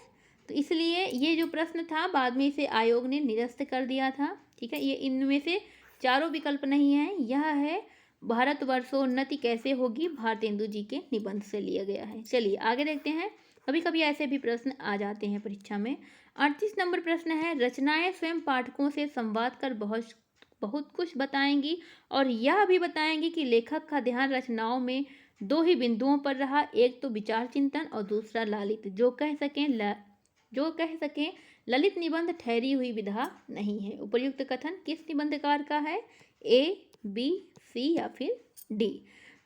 तो इसलिए ये जो प्रश्न था बाद में इसे आयोग ने निरस्त कर दिया था। ठीक है, ये इनमें से चारों विकल्प नहीं है, यह है भारत वर्षोन्नति कैसे होगी भारतेंदु जी के निबंध से लिया गया है। चलिए आगे देखते हैं। कभी कभी ऐसे भी प्रश्न आ जाते हैं परीक्षा में। 38 नंबर प्रश्न है, रचनाएं स्वयं पाठकों से संवाद कर बहुत कुछ बताएंगी और यह भी बताएंगी कि लेखक का ध्यान रचनाओं में दो ही बिंदुओं पर रहा, एक तो विचार चिंतन और दूसरा लालित। जो कह सकें ललित निबंध ठहरी हुई विधा नहीं है। उपर्युक्त कथन किस निबंधकार का है? ए, बी, सी या फिर डी।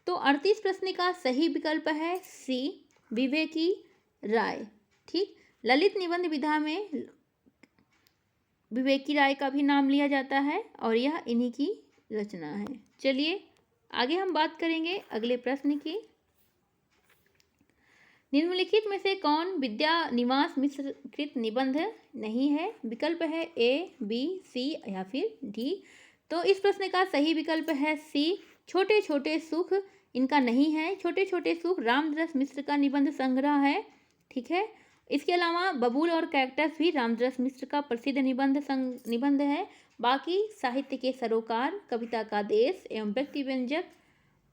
तो 38 प्रश्न का सही विकल्प है सी, विवेकी राय। ठीक, ललित निबंध विधा में विवेकी राय का भी नाम लिया जाता है और यह इन्हीं की रचना है। चलिए आगे हम बात करेंगे अगले प्रश्न की। निम्नलिखित में से कौन विद्या निवास मिश्र कृत निबंध नहीं है? विकल्प है ए, बी, सी या फिर डी। तो इस प्रश्न का सही विकल्प है सी, छोटे छोटे सुख इनका नहीं है। छोटे छोटे सुख रामरस मिश्र का निबंध संग्रह है। ठीक है, इसके अलावा बबूल और कैक्टस भी रामरस मिश्र का प्रसिद्ध निबंध है। बाकी साहित्य के सरोकार, कविता का देश एवं व्यक्ति व्यंजक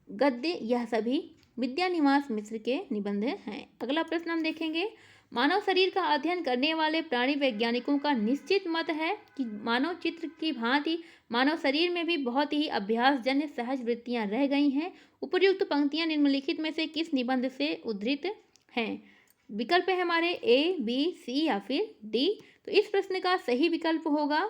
गद्य यह सभी विद्या निवास मिश्र के निबंध हैं। अगला प्रश्न हम देखेंगे। मानव शरीर का अध्ययन करने वाले प्राणी वैज्ञानिकों का निश्चित मत है कि मानव चित्र की भांति मानव शरीर में भी बहुत ही अभ्यासजन्य सहज वृत्तियां रह गई हैं। उपर्युक्त पंक्तियां निम्नलिखित में से किस निबंध से उद्धृत हैं? विकल्प है हमारे ए, बी, सी या फिर डी। तो इस प्रश्न का सही विकल्प होगा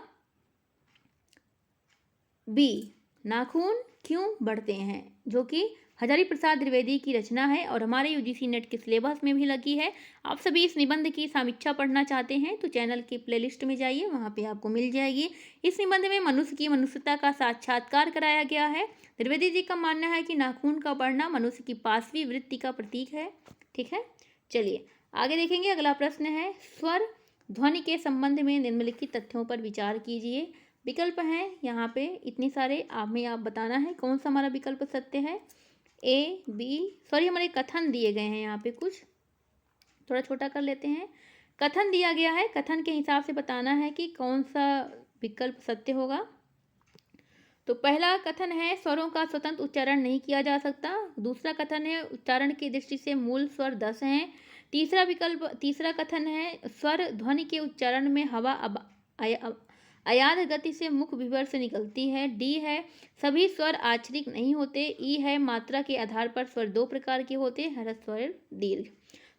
बी, नाखून क्यों बढ़ते हैं, जो कि हजारी प्रसाद द्विवेदी की रचना है और हमारे यूजीसी नेट के सिलेबस में भी लगी है। आप सभी इस निबंध की समीक्षा पढ़ना चाहते हैं तो चैनल की प्लेलिस्ट में जाइए, वहाँ पे आपको मिल जाएगी। इस निबंध में मनुष्य की मनुष्यता का साक्षात्कार कराया गया है। द्विवेदी जी का मानना है कि नाखून का बढ़ना मनुष्य की पांचवी वृत्ति का प्रतीक है। ठीक है, चलिए आगे देखेंगे। अगला प्रश्न है, स्वर ध्वनि के संबंध में निम्नलिखित तथ्यों पर विचार कीजिए। विकल्प हैं यहाँ पे इतने सारे, आप बताना है कौन सा हमारा विकल्प सत्य है। ए बी, सॉरी हमारे कथन दिए गए हैं यहाँ पे, कुछ थोड़ा छोटा कर लेते हैं। कथन दिया गया है, कथन के हिसाब से बताना है कि कौन सा विकल्प सत्य होगा। तो पहला कथन है, स्वरों का स्वतंत्र उच्चारण नहीं किया जा सकता। दूसरा कथन है, उच्चारण की दृष्टि से मूल स्वर 10 हैं। तीसरा कथन है, स्वर ध्वनि के उच्चारण में हवा अयाध गति से मुख विवर से निकलती है। डी है, सभी स्वर आक्षरिक नहीं होते। ई है, मात्रा के आधार पर स्वर दो प्रकार के होते हैं, ह्रस्व स्वर, दीर्घ।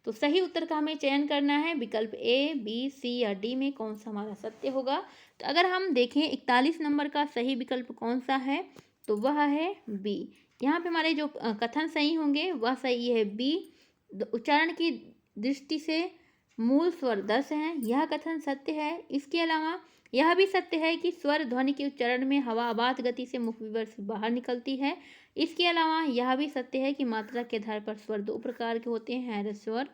तो सही उत्तर का हमें चयन करना है। विकल्प ए, बी, सी या डी में कौन सा हमारा सत्य होगा। तो अगर हम देखें 41 नंबर का सही विकल्प कौन सा है, तो वह है बी। यहाँ पे हमारे जो कथन सही होंगे वह सही है बी। उच्चारण की दृष्टि से मूल स्वर 10 हैं, यह कथन सत्य है। इसके अलावा यह भी सत्य है कि स्वर ध्वनि के उच्चारण में हवा अबाध गति से मुख विवर से बाहर निकलती है। इसके अलावा यह भी सत्य है कि मात्रा के आधार पर स्वर दो प्रकार के होते हैं, ह्रस्व स्वर,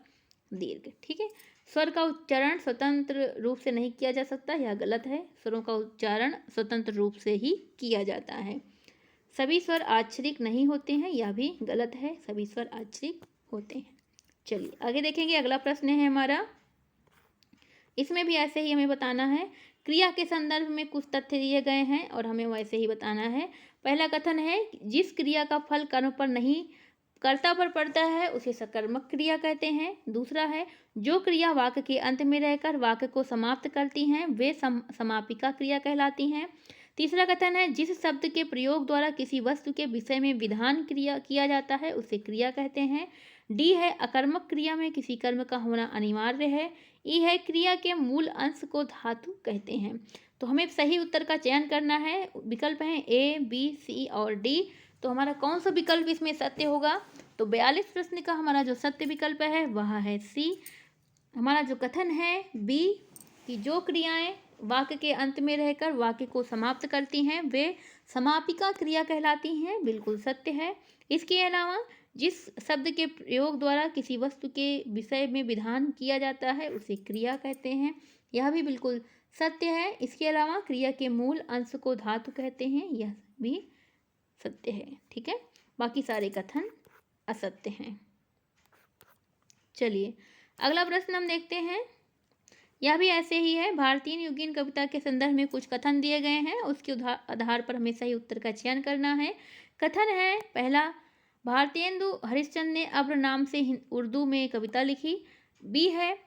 दीर्घ। ठीक है, स्वर का उच्चारण स्वतंत्र रूप से नहीं किया जा सकता, यह गलत है। स्वरों का उच्चारण स्वतंत्र रूप से ही किया जाता है। सभी स्वर आक्षरिक नहीं होते हैं, यह भी गलत है, सभी स्वर आक्षरिक होते हैं। चलिए आगे देखेंगे। अगला प्रश्न है हमारा, इसमें भी ऐसे ही हमें बताना है। क्रिया के संदर्भ में कुछ तथ्य दिए गए हैं और हमें वैसे ही बताना है। पहला कथन है, जिस क्रिया का फल कर्म पर नहीं कर्ता पर पड़ता है उसे सकर्मक क्रिया कहते हैं। दूसरा है, जो क्रिया वाक्य के अंत में रहकर वाक्य को समाप्त करती हैं वे समापिका क्रिया कहलाती हैं। तीसरा कथन है, जिस शब्द के प्रयोग द्वारा किसी वस्तु के विषय में विधान क्रिया किया जाता है उसे क्रिया कहते हैं। डी है, अकर्मक क्रिया में किसी कर्म का होना अनिवार्य है। ई है, क्रिया के मूल अंश को धातु कहते हैं। तो हमें सही उत्तर का चयन करना है। विकल्प हैं ए, बी, सी और डी। तो हमारा कौन सा विकल्प इसमें सत्य होगा। तो 42 प्रश्न का हमारा जो सत्य विकल्प है वह है सी। हमारा जो कथन है बी, कि जो क्रियाएं वाक्य के अंत में रहकर वाक्य को समाप्त करती हैं वे समापिका क्रिया कहलाती हैं, बिल्कुल सत्य है। इसके अलावा जिस शब्द के प्रयोग द्वारा किसी वस्तु के विषय में विधान किया जाता है उसे क्रिया कहते हैं, यह भी बिल्कुल सत्य है। इसके अलावा क्रिया के मूल अंश को धातु कहते हैं, यह भी सत्य है। ठीक है, बाकी सारे कथन असत्य हैं। चलिए अगला प्रश्न हम देखते हैं। यह भी ऐसे ही है। भारतीय युगीन कविता के संदर्भ में कुछ कथन दिए गए हैं, उसके आधार पर हमें सही उत्तर का चयन करना है। कथन है पहला, भारतेंदु हरिश्चंद्र ने अब्र नाम से उर्दू में कविता लिखी। बी है,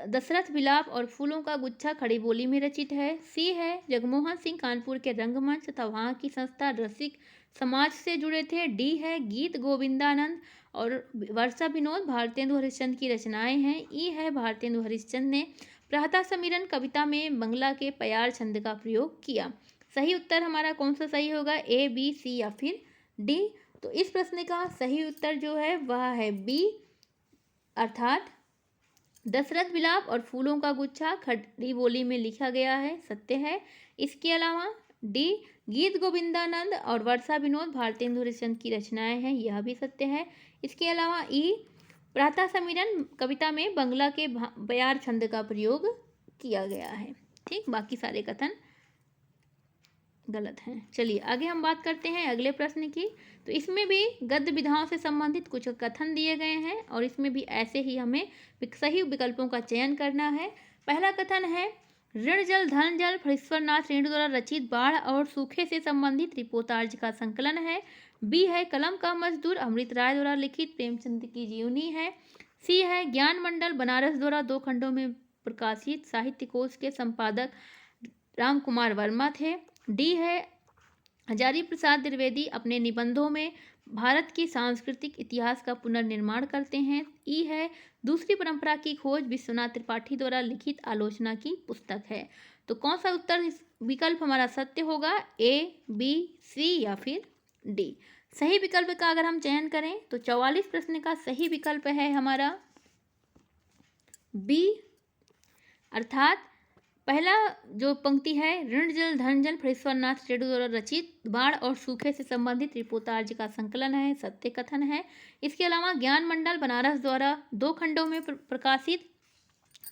दशरथ विलाप और फूलों का गुच्छा खड़ी बोली में रचित है। सी है, जगमोहन सिंह कानपुर के रंगमंच तथा वहाँ की संस्था रसिक समाज से जुड़े थे। डी है, गीत गोविंदानंद और वर्षा विनोद भारतेंदु हरिश्चंद्र की रचनाएं हैं। ई है, भारतेंदु हरिश्चंद्र ने प्रातः समीरण कविता में बंगला के प्यार छंद का प्रयोग किया। सही उत्तर हमारा कौन सा सही होगा, ए, बी, सी या फिर डी। तो इस प्रश्न का सही उत्तर जो है वह है बी, अर्थात दशरथ विलाप और फूलों का गुच्छा खड़ी बोली में लिखा गया है, सत्य है। इसके अलावा डी, गीत गोविंदानंद और वर्षा विनोद भारतेंदु हरिश्चंद्र की रचनाएं हैं, यह भी सत्य है। इसके अलावा ई, प्रातः समीरण कविता में बंगला के प्यार छंद का प्रयोग किया गया है। ठीक, बाकी सारे कथन गलत हैं। चलिए आगे हम बात करते हैं अगले प्रश्न की। तो इसमें भी गद्य विधाओं से संबंधित कुछ कथन दिए गए हैं और इसमें भी ऐसे ही हमें सही विकल्पों का चयन करना है। पहला कथन है, ऋण जल धन जल फणीश्वरनाथ रेणु द्वारा रचित बाढ़ और सूखे से संबंधित रिपोर्टार्ज का संकलन है। बी है, कलम का मजदूर अमृत राय द्वारा लिखित प्रेमचंद की जीवनी है। सी है, ज्ञान मंडल बनारस द्वारा 2 खंडों में प्रकाशित साहित्य कोश के संपादक राम कुमार वर्मा थे। डी है, हजारी प्रसाद द्विवेदी अपने निबंधों में भारत की सांस्कृतिक इतिहास का पुनर्निर्माण करते हैं। ई है, दूसरी परंपरा की खोज विश्वनाथ त्रिपाठी द्वारा लिखित आलोचना की पुस्तक है। तो कौन सा उत्तर विकल्प हमारा सत्य होगा, ए, बी, सी या फिर डी। सही विकल्प का अगर हम चयन करें तो 44 प्रश्न का सही विकल्प है हमारा बी, अर्थात पहला जो पंक्ति है, ऋण जल धन जल फणीश्वरनाथ रेणु द्वारा रचित बाढ़ और सूखे से संबंधित रिपोर्टाज का संकलन है, सत्य कथन है। इसके अलावा ज्ञान मंडल बनारस द्वारा 2 खंडों में प्रकाशित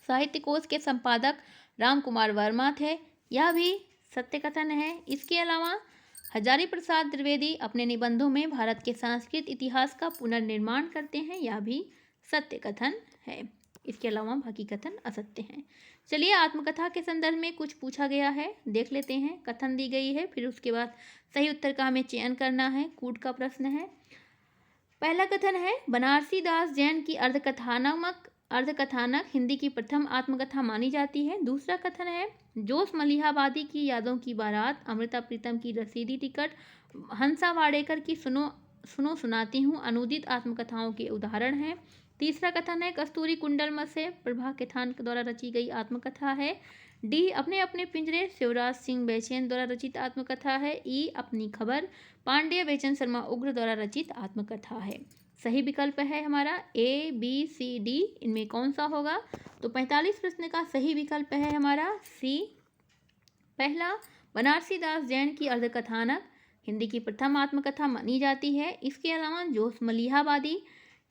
साहित्य कोश के संपादक राम कुमार वर्मा थे, यह भी सत्य कथन है। इसके अलावा हजारी प्रसाद द्विवेदी अपने निबंधों में भारत के सांस्कृतिक इतिहास का पुनर्निर्माण करते हैं, यह भी सत्य कथन है। इसके अलावा बाकी कथन असत्य हैं। चलिए आत्मकथा के संदर्भ में कुछ पूछा गया है, देख लेते हैं। कथन दी गई है, फिर उसके बाद सही उत्तर का हमें चयन करना है। कूट का प्रश्न है। पहला कथन है, बनारसी दास जैन की अर्धकथानक हिंदी की प्रथम आत्मकथा मानी जाती है। दूसरा कथन है, जोश मलिहाबादी की यादों की बारात, अमृता प्रीतम की रसीदी टिकट, हंसा वाडेकर की सुनो सुनाती हूँ अनूदित आत्मकथाओं के उदाहरण हैं। तीसरा कथन है, कस्तूरी कुंडलम से प्रभा केथान द्वारा रची गई आत्मकथा है। डी, अपने अपने पिंजरे शिवराज सिंह बैचेन द्वारा रचित आत्मकथा है। ई, अपनी खबर पांडेय बेचन शर्मा उग्र द्वारा रचित आत्मकथा है। सही विकल्प है हमारा ए, बी, सी, डी, इनमें कौन सा होगा? तो 45 प्रश्न का सही विकल्प है हमारा सी, पहला, बनारसी दास जैन की अर्धकथानक हिंदी की प्रथम आत्मकथा मानी जाती है। इसके अलावा जोश मलिहाबादी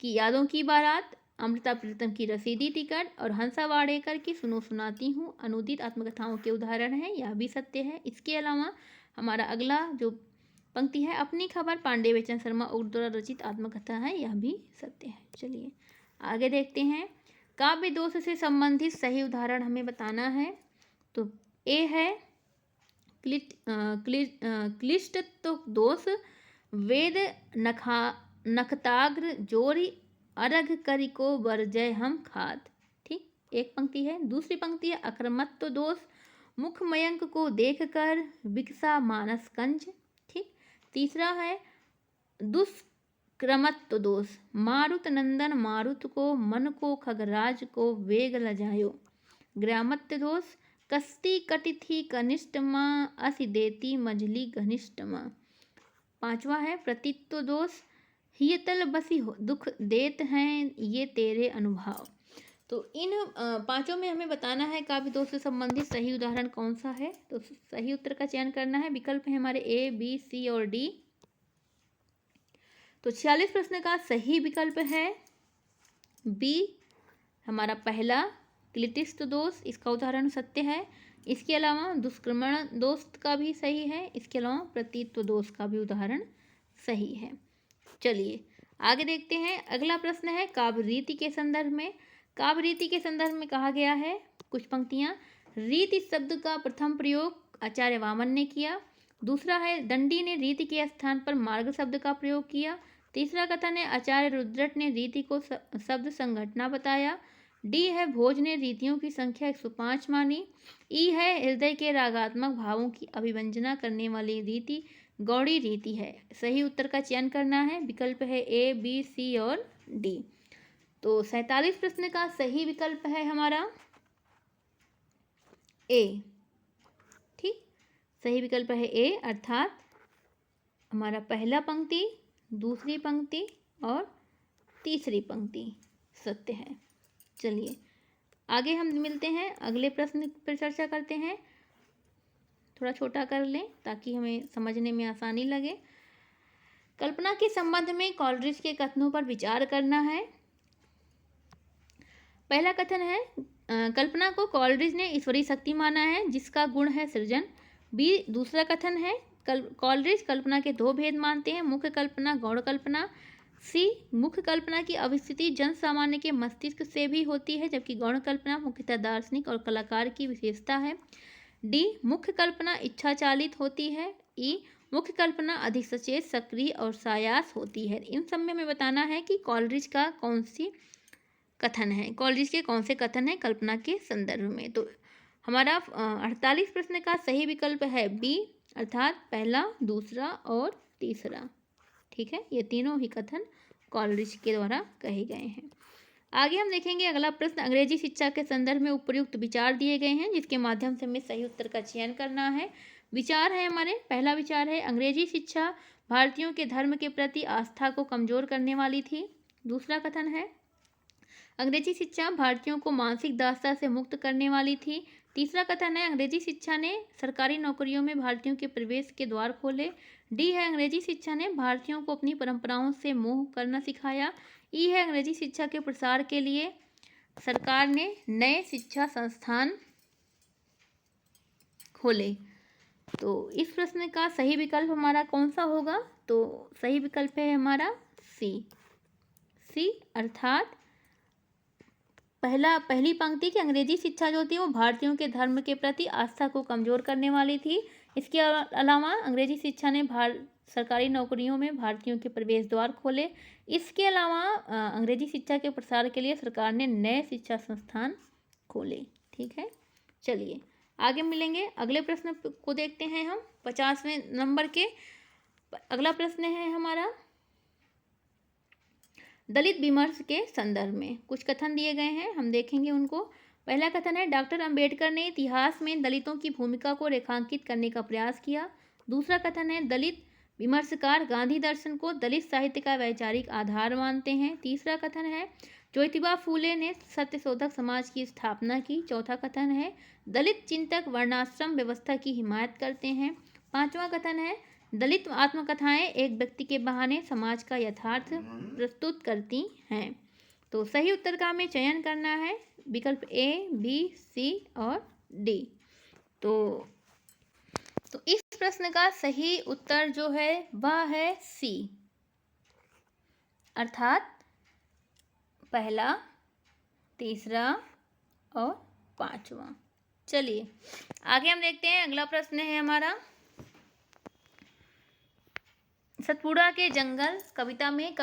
की यादों की बारात, अमृता प्रीतम की रसीदी टिकट और हंसा वाडेकर की सुनो सुनाती हूँ अनूदित आत्मकथाओं के उदाहरण हैं, यह भी सत्य है। इसके अलावा हमारा अगला जो पंक्ति है, अपनी खबर पांडे बेचन शर्मा उग्र द्वारा रचित आत्मकथा है, यह भी सत्य है। चलिए आगे देखते हैं। काव्य दोष से संबंधित सही उदाहरण हमें बताना है। तो ए है क्लिष्ट दोष, वेद नखताग्र जोरी अरघ करिको बरजय हम खात। ठीक, एक पंक्ति है। दूसरी पंक्ति है, अक्रमत्व दोष, मुख मयंक को देखकर विकसा मानस कंज। ठीक, तीसरा है दुष्क्रमत्व दोष, मारुत नंदन मारुत को मन को खगराज को वेग लजायो। ग्रामत्व दोष, कस्ती कटिथि कनिष्ठमा असि देती मझली घनिष्ठमा। पांचवा है प्रतित्व दोष, हियतल बसी दुख देत हैं ये तेरे अनुभव। तो इन पांचों में हमें बताना है काव्य दोष से संबंधित सही उदाहरण कौन सा है। तो सही उत्तर का चयन करना है। विकल्प है हमारे ए, बी, सी और डी। तो 46 प्रश्न का सही विकल्प है बी, हमारा पहला क्लिष्ट दोष, इसका उदाहरण सत्य है। इसके अलावा दुष्क्रमण दोष का भी सही है। इसके अलावा प्रतित्व दोष का भी उदाहरण सही है। चलिए आगे देखते हैं। अगला प्रश्न है काव्य रीति के संदर्भ में। काव्य रीति के संदर्भ में कहा गया है कुछ पंक्तियां, रीति इस शब्द का प्रथम प्रयोग आचार्य वामन ने किया। दूसरा है, दंडी ने रीति के स्थान पर मार्ग शब्द का प्रयोग किया। तीसरा कथन है, आचार्य रुद्रट ने रीति को शब्द संघटना बताया। डी है, भोज ने रीतियों की संख्या 105 मानी। ई है, हृदय के रागात्मक भावों की अभिव्यंजना करने वाली रीति गौड़ी रीति है। सही उत्तर का चयन करना है। विकल्प है ए, बी, सी और डी। तो 47 प्रश्न का सही विकल्प है हमारा ए। ठीक, सही विकल्प है ए, अर्थात हमारा पहला पंक्ति, दूसरी पंक्ति और तीसरी पंक्ति सत्य है। चलिए आगे हम मिलते हैं, अगले प्रश्न पर चर्चा करते हैं। थोड़ा छोटा कर लें ताकि हमें समझने में आसानी लगे। कल्पना के संबंध में कॉलरिज के कथनों पर विचार करना है। पहला कथन है, कल्पना को कॉलरिज ने ईश्वरीय शक्ति माना है जिसका गुण है सृजन। बी, दूसरा कथन है, कॉलरिज कल्पना के दो भेद मानते हैं, मुख्य कल्पना, गौण कल्पना। सी, मुख्य कल्पना की अवस्थिति जन सामान्य के मस्तिष्क से भी होती है जबकि गौण कल्पना मुख्यतः दार्शनिक और कलाकार की विशेषता है। डी, मुख्य कल्पना इच्छा चालित होती है। ई, मुख्य कल्पना अधिक सचेत, सक्रिय और सायास होती है। इन सब में हमें बताना है कि कॉलरिज का कौन सी कथन है, कॉलरिज के कौन से कथन है कल्पना के संदर्भ में। तो हमारा 48 प्रश्न का सही विकल्प है बी, अर्थात पहला, दूसरा और तीसरा। ठीक है, ये तीनों ही कथन कॉलरिज के द्वारा कहे गए हैं। आगे हम देखेंगे अगला प्रश्न, अंग्रेजी शिक्षा के संदर्भ में उपयुक्त विचार दिए गए हैं जिसके माध्यम से हमें सही उत्तर का चयन करना है। विचार है हमारे, पहला विचार है अंग्रेजी शिक्षा भारतीयों के धर्म के प्रति आस्था को कमजोर करने वाली थी। दूसरा कथन है अंग्रेजी शिक्षा भारतीयों को मानसिक दासता से मुक्त करने वाली थी। तीसरा कथन है अंग्रेजी शिक्षा ने सरकारी नौकरियों में भारतीयों के प्रवेश के द्वार खोले। डी है अंग्रेजी शिक्षा ने भारतीयों को अपनी परंपराओं से मोह करना सिखाया। ई है अंग्रेजी शिक्षा के प्रसार के लिए सरकार ने नए शिक्षा संस्थान खोले। तो इस प्रश्न का सही विकल्प हमारा कौन सा होगा? तो सही विकल्प है हमारा सी अर्थात पहली पंक्ति की अंग्रेजी शिक्षा जो थी वो भारतीयों के धर्म के प्रति आस्था को कमजोर करने वाली थी। इसके अलावा अंग्रेजी शिक्षा ने सरकारी नौकरियों में भारतीयों के प्रवेश द्वार खोले। इसके अलावा अंग्रेजी शिक्षा के प्रसार के लिए सरकार ने नए शिक्षा संस्थान खोले। ठीक है, चलिए आगे मिलेंगे। अगले प्रश्न को देखते हैं हम 50वें नंबर के। अगला प्रश्न है हमारा दलित विमर्श के संदर्भ में। कुछ कथन दिए गए हैं, हम देखेंगे उनको। पहला कथन है डॉक्टर अंबेडकर ने इतिहास में दलितों की भूमिका को रेखांकित करने का प्रयास किया। दूसरा कथन है दलित विमर्शकार गांधी दर्शन को दलित साहित्य का वैचारिक आधार मानते हैं। तीसरा कथन है ज्योतिबा फूले ने सत्यशोधक समाज की स्थापना की। चौथा कथन है दलित चिंतक वर्णाश्रम व्यवस्था की हिमायत करते हैं। पांचवा कथन है दलित आत्मकथाएं एक व्यक्ति के बहाने समाज का यथार्थ प्रस्तुत करती हैं। तो सही उत्तर का हमें चयन करना है, विकल्प ए, बी, सी और डी। तो इस प्रश्न का सही उत्तर जो है वह है सी अर्थात पहला, तीसरा और पांचवा। चलिए आगे हम देखते हैं। अगला प्रश्न है हमारा सतपुड़ा के जंगल कविता में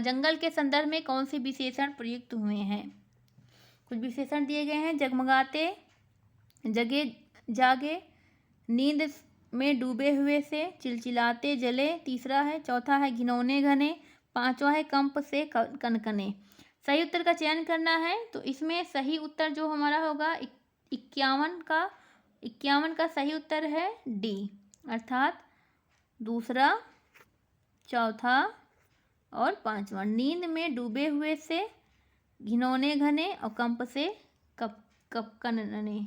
जंगल के संदर्भ में कौन से विशेषण प्रयुक्त हुए हैं? कुछ विशेषण दिए गए हैं। जगमगाते, जगे जागे, नींद में डूबे हुए से, चिलचिलाते जले। तीसरा है, चौथा है घिनौने घने, पांचवा है कंप से कनकने। सही उत्तर का चयन करना है। तो इसमें सही उत्तर जो हमारा होगा 51 का सही उत्तर है डी अर्थात दूसरा, चौथा और पांचवा। नींद में डूबे हुए से, घिनौने घने और कंप से कननने।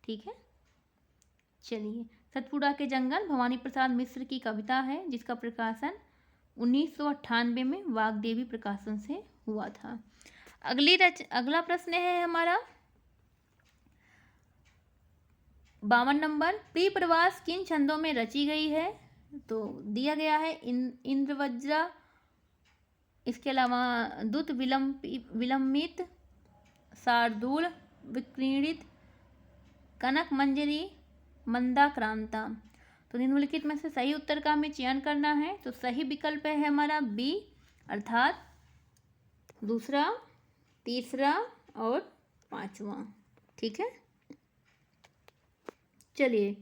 ठीक है, चलिए सतपुड़ा के जंगल भवानी प्रसाद मिश्र की कविता है जिसका प्रकाशन 1998 में वाग्देवी प्रकाशन से हुआ था। अगला प्रश्न है हमारा 52 नंबर। प्रिय प्रवास किन छंदों में रची गई है? तो दिया गया है इंद्रवज्रा, इसके अलावा दुत विलंबित, शार्दूल, विक्रीडित, कनक मंजरी, मंदाक्रांता। तो निम्नलिखित में से सही उत्तर का हमें चयन करना है। तो सही विकल्प है हमारा बी अर्थात दूसरा, तीसरा और पांचवा। ठीक है, चलिए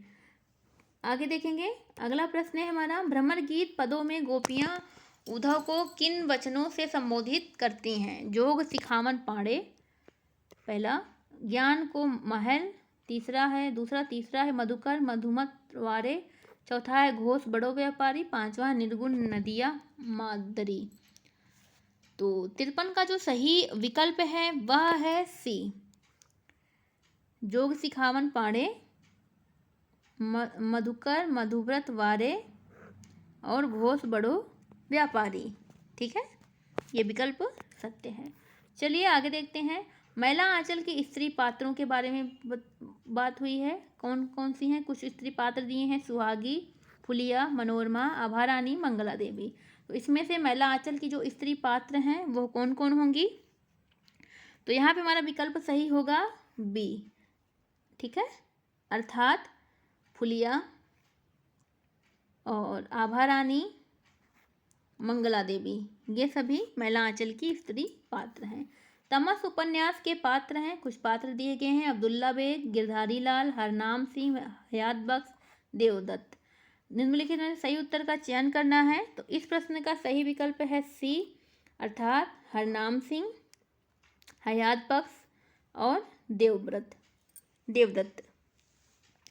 आगे देखेंगे। अगला प्रश्न है हमारा भ्रमर गीत पदों में गोपियां उद्धव को किन वचनों से संबोधित करती हैं? जोग सिखावन पाड़े, पहला, ज्ञान को महल, तीसरा है मधुकर मधुमत वारे, चौथा है घोष बड़ो व्यापारी, पांचवा है निर्गुण नदिया मादरी। तो 53 का जो सही विकल्प है वह है सी जोग सिखावन पाड़े, मधुकर मधुव्रत वारे और घोष बड़ो व्यापारी। ठीक है, ये विकल्प सत्य है। चलिए आगे देखते हैं। महिला आंचल के स्त्री पात्रों के बारे में बात हुई है। कौन कौन सी हैं? कुछ स्त्री पात्र दिए हैं, सुहागी, फुलिया, मनोरमा, आभारानी, मंगला देवी। तो इसमें से महिला आंचल की जो स्त्री पात्र हैं वो कौन कौन होंगी? तो यहाँ पे हमारा विकल्प सही होगा बी। ठीक है, अर्थात फुलिया और आभारानी, मंगला देवी, ये सभी महिला आंचल की स्त्री पात्र हैं। तमस उपन्यास के पात्र हैं। कुछ पात्र दिए गए हैं, अब्दुल्ला बेग, गिरधारी लाल, हरनाम सिंह, हयात बख्श, देवदत्त। निम्नलिखित में सही उत्तर का चयन करना है। तो इस प्रश्न का सही विकल्प है सी अर्थात हरनाम सिंह, हयात बख्श और देवदत्त।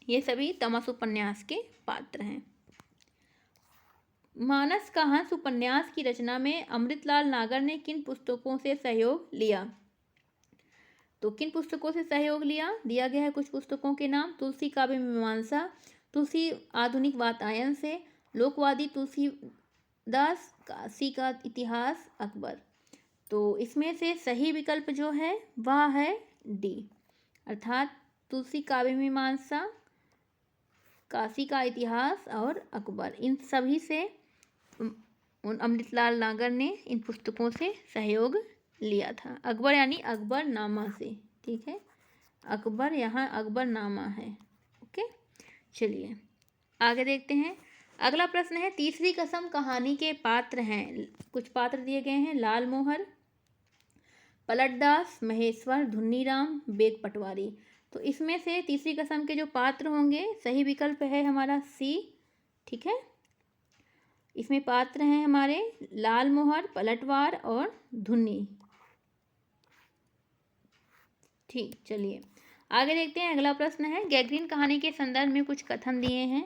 ये सभी तमस उपन्यास के पात्र हैं। मानस का हंस उपन्यास की रचना में अमृतलाल नागर ने किन पुस्तकों से सहयोग लिया? तो किन पुस्तकों से सहयोग लिया? दिया गया है कुछ पुस्तकों के नाम। तुलसी काव्य मीमांसा, तुलसी आधुनिक वातायन से, लोकवादी तुलसीदास, काशी का इतिहास, अकबर। तो इसमें से सही विकल्प जो है वह है डी, अर्थात तुलसी काव्य मीमांसा, काशी का इतिहास और अकबर। इन सभी से अमृतलाल नागर ने इन पुस्तकों से सहयोग लिया था। अकबर यानी अकबरनामा से, ठीक है, अकबर यहाँ अकबरनामा है। ओके, चलिए आगे देखते हैं। अगला प्रश्न है, तीसरी कसम कहानी के पात्र हैं। कुछ पात्र दिए गए हैं, लाल मोहर, पलटदास, महेश्वर, धुन्नीराम, बेग पटवारी। तो इसमें से तीसरी कसम के जो पात्र होंगे, सही विकल्प है हमारा सी, ठीक है। इसमें पात्र हैं हमारे लाल मोहर, पलटवार और धुन्नी। ठीक, चलिए आगे देखते हैं। अगला प्रश्न है, गैग्रीन कहानी के संदर्भ में कुछ कथन दिए हैं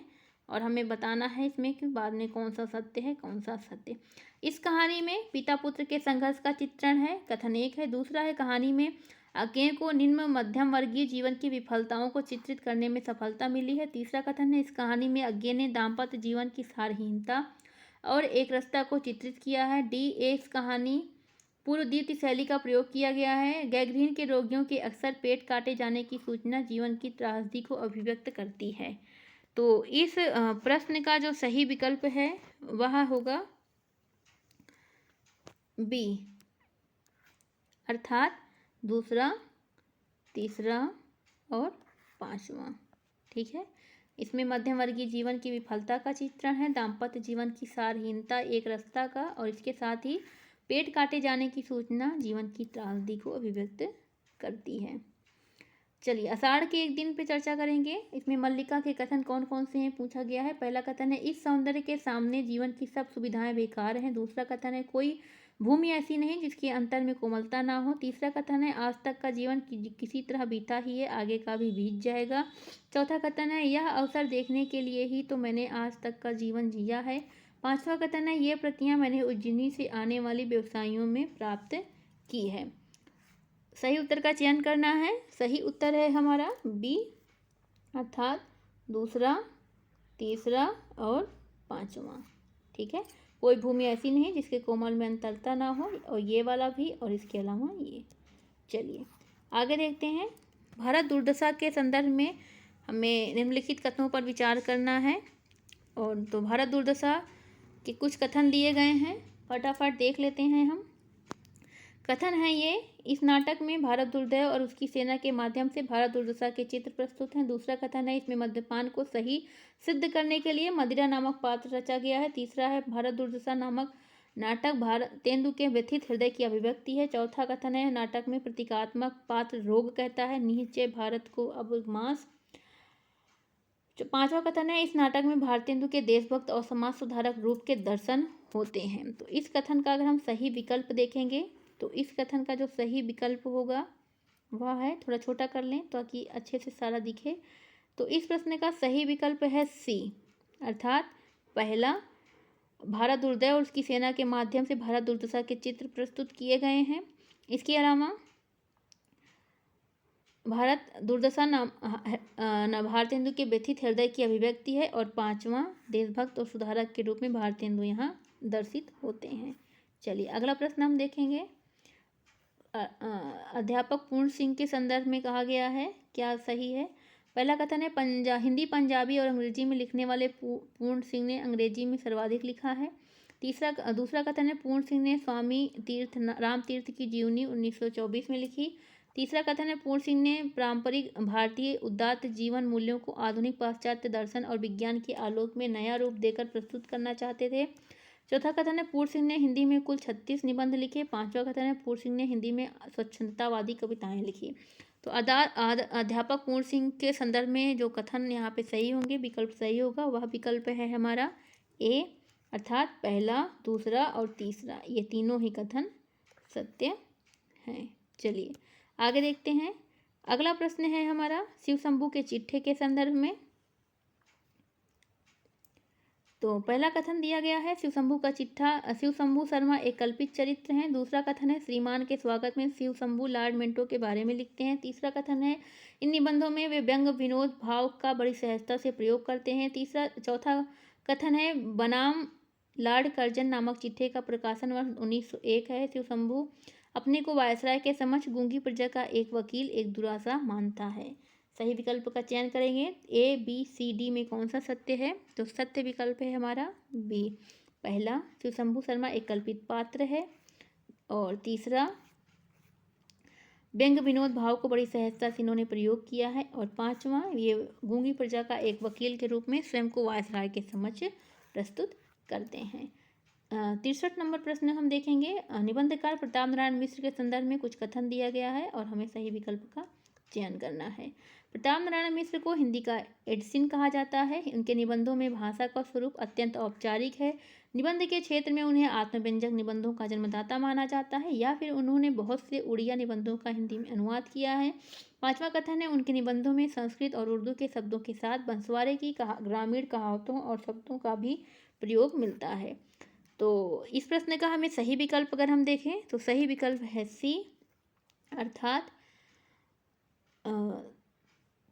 और हमें बताना है इसमें कि बाद में कौन सा सत्य है कौन सा असत्य। इस कहानी में पिता पुत्र के संघर्ष का चित्रण है, कथन एक है। दूसरा है, कहानी में अज्ञे को निम्न मध्यम वर्गीय जीवन की विफलताओं को चित्रित करने में सफलता मिली है। तीसरा कथन है, इस कहानी में अज्ञे ने दाम्पत्य जीवन की सारहीनता और एक रस्ता को चित्रित किया है। डी, एक कहानी पूर्वदीप्ति शैली का प्रयोग किया गया है। गैंग्रीन के रोगियों के अक्सर पेट काटे जाने की सूचना जीवन की त्रासदी को अभिव्यक्त करती है। तो इस प्रश्न का जो सही विकल्प है वह होगा बी, अर्थात दूसरा, तीसरा और पांचवा, ठीक है। इसमें मध्यम वर्गीय जीवन की विफलता का चित्रण है, दाम्पत्य जीवन की सारहीनता, एक रास्ता का, और इसके साथ ही पेट काटे जाने की सूचना जीवन की त्रासदी को अभिव्यक्त करती है। चलिए आषाढ़ के एक दिन पे चर्चा करेंगे। इसमें मल्लिका के कथन कौन कौन से हैं पूछा गया है। पहला कथन है, इस सौंदर्य के सामने जीवन की सब सुविधाएं बेकार हैं। दूसरा कथन है, कोई भूमि ऐसी नहीं जिसके अंतर में कोमलता ना हो। तीसरा कथन है, आज तक का जीवन किसी तरह बीता ही है, आगे का भी बीत जाएगा। चौथा कथन है, यह अवसर देखने के लिए ही तो मैंने आज तक का जीवन जिया है। पांचवा कथन है, ये प्रतियां मैंने उज्जैनी से आने वाली व्यवसायियों में प्राप्त की है। सही उत्तर का चयन करना है। सही उत्तर है हमारा बी, अर्थात दूसरा, तीसरा और पांचवा, ठीक है। कोई भूमि ऐसी नहीं जिसके कोमल में अंतरता ना हो, और ये वाला भी और इसके अलावा ये। चलिए आगे देखते हैं। भारत दुर्दशा के संदर्भ में हमें निम्नलिखित कथनों पर विचार करना है। और तो भारत दुर्दशा के कुछ कथन दिए गए हैं, फटाफट देख लेते हैं हम। कथन है ये, इस नाटक में भारत दुर्दय और उसकी सेना के माध्यम से भारत दुर्दशा के चित्र प्रस्तुत हैं। दूसरा कथन है, इसमें मद्यपान को सही सिद्ध करने के लिए मदिरा नामक पात्र रचा गया है। तीसरा है, भारत दुर्दशा नामक नाटक भारतेंदु के व्यथित हृदय की अभिव्यक्ति है। चौथा कथन है, नाटक में प्रतीकात्मक पात्र रोग कहता है, निश्चय भारत को अब मास। पांचवा कथन है, इस नाटक में भारतेंदु के देशभक्त और समाज सुधारक रूप के दर्शन होते हैं। तो इस कथन का अगर हम सही विकल्प देखेंगे तो इस कथन का जो सही विकल्प होगा वह है, थोड़ा छोटा कर लें ताकि अच्छे से सारा दिखे। तो इस प्रश्न का सही विकल्प है सी, अर्थात पहला, भारत दुर्दय और उसकी सेना के माध्यम से भारत दुर्दशा के चित्र प्रस्तुत किए गए हैं। इसके अलावा भारत दुर्दशा भारतेंदु के व्यथित हृदय की अभिव्यक्ति है। और पांचवा, देशभक्त और सुधारक के रूप में भारतेंदु यहाँ दर्शित होते हैं। चलिए अगला प्रश्न हम देखेंगे। अध्यापक पूर्ण सिंह के संदर्भ में कहा गया है, क्या सही है? पहला कथन है, हिंदी, पंजाबी और अंग्रेजी में लिखने वाले पूर्ण सिंह ने अंग्रेजी में सर्वाधिक लिखा है। दूसरा कथन है, पूर्ण सिंह ने स्वामी राम तीर्थ की जीवनी 1924 में लिखी। तीसरा कथन है, पूर्ण सिंह ने पारंपरिक भारतीय उदात्त जीवन मूल्यों को आधुनिक पाश्चात्य दर्शन और विज्ञान के आलोक में नया रूप देकर प्रस्तुत करना चाहते थे। चौथा कथन है, पूर्ण सिंह ने हिंदी में कुल 36 निबंध लिखे। पांचवा कथन है, पूर्ण सिंह ने हिंदी में स्वच्छंदतावादी कविताएं लिखी। तो अध्यापक पूर्ण सिंह के संदर्भ में जो कथन यहाँ पे सही होंगे, विकल्प सही होगा, वह विकल्प है हमारा ए, अर्थात पहला, दूसरा और तीसरा, ये तीनों ही कथन सत्य हैं। चलिए आगे देखते हैं। अगला प्रश्न है हमारा शिव शंभू के चिट्ठे के संदर्भ में। तो पहला कथन दिया गया है शिव शंभू का चिट्ठा, शिव शंभू शर्मा एक कल्पित चरित्र हैं। दूसरा कथन है श्रीमान के स्वागत में शिव शंभू लॉर्ड मिंटो के बारे में लिखते हैं। तीसरा कथन है इन निबंधों में वे व्यंग विनोद भाव का बड़ी सहजता से प्रयोग करते हैं। चौथा कथन है बनाम लॉर्ड कर्जन नामक चिट्ठे का प्रकाशन वर्ष 1901 है। शिव शंभू अपने को वायसराय के समक्ष गूंगी प्रजा का एक वकील, एक दुरासा मानता है। सही विकल्प का चयन करेंगे। ए बी सी डी में कौन सा सत्य है? तो सत्य विकल्प है हमारा बी, पहला शिव शंभू शर्मा एक कल्पित पात्र है, और तीसरा व्यंग विनोद भाव को बड़ी सहजता से इन्होंने प्रयोग किया है, और पांचवा ये गूंगी प्रजा का एक वकील के रूप में स्वयं को वायसराय के समक्ष प्रस्तुत करते हैं। 63 नंबर प्रश्न हम देखेंगे। निबंधकार प्रताप नारायण मिश्र के संदर्भ में कुछ कथन दिया गया है और हमें सही विकल्प का चयन करना है। प्रताप नारायण मिश्र को हिंदी का एडिसन कहा जाता है। उनके निबंधों में भाषा का स्वरूप अत्यंत औपचारिक है। निबंध के क्षेत्र में उन्हें आत्मव्यंजक निबंधों का जन्मदाता माना जाता है, या फिर उन्होंने बहुत से उड़िया निबंधों का हिंदी में अनुवाद किया है। पांचवा कथन है उनके निबंधों में संस्कृत और उर्दू के शब्दों के साथ बंसवाड़े की ग्रामीण कहावतों और शब्दों का भी प्रयोग मिलता है। तो इस प्रश्न का हमें सही विकल्प अगर हम देखें तो सही विकल्प है सी, अर्थात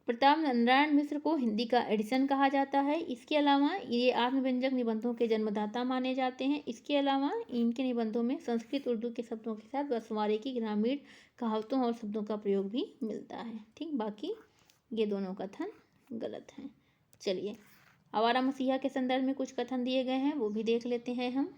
प्रताप नारायण मिश्र को हिंदी का एडिसन कहा जाता है। इसके अलावा ये आत्मव्यंजक निबंधों के जन्मदाता माने जाते हैं। इसके अलावा इनके निबंधों में संस्कृत उर्दू के शब्दों के साथ बंसवाड़े की ग्रामीण कहावतों और शब्दों का प्रयोग भी मिलता है। ठीक, बाकी ये दोनों कथन गलत हैं। चलिए, आवारा मसीहा के संदर्भ में कुछ कथन दिए गए हैं, वो भी देख लेते हैं हम।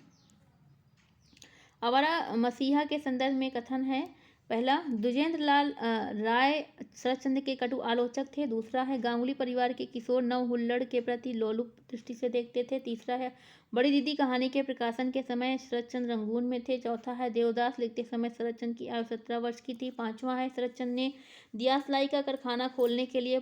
आवारा मसीहा के संदर्भ में कथन है, पहला द्विजेंद्र लाल राय शरतचंद्र के कटु आलोचक थे। दूसरा है गांगुली परिवार के किशोर नव हुल्लड़ के प्रति लोलुप दृष्टि से देखते थे। तीसरा है बड़ी दीदी कहानी के प्रकाशन के समय शरतचंद्र रंगून में थे। चौथा है देवदास लिखते समय शरतचंद्र की आयु 17 वर्ष की थी। पांचवा है शरतचंद्र ने दियासलाई का कारखाना खोलने के लिए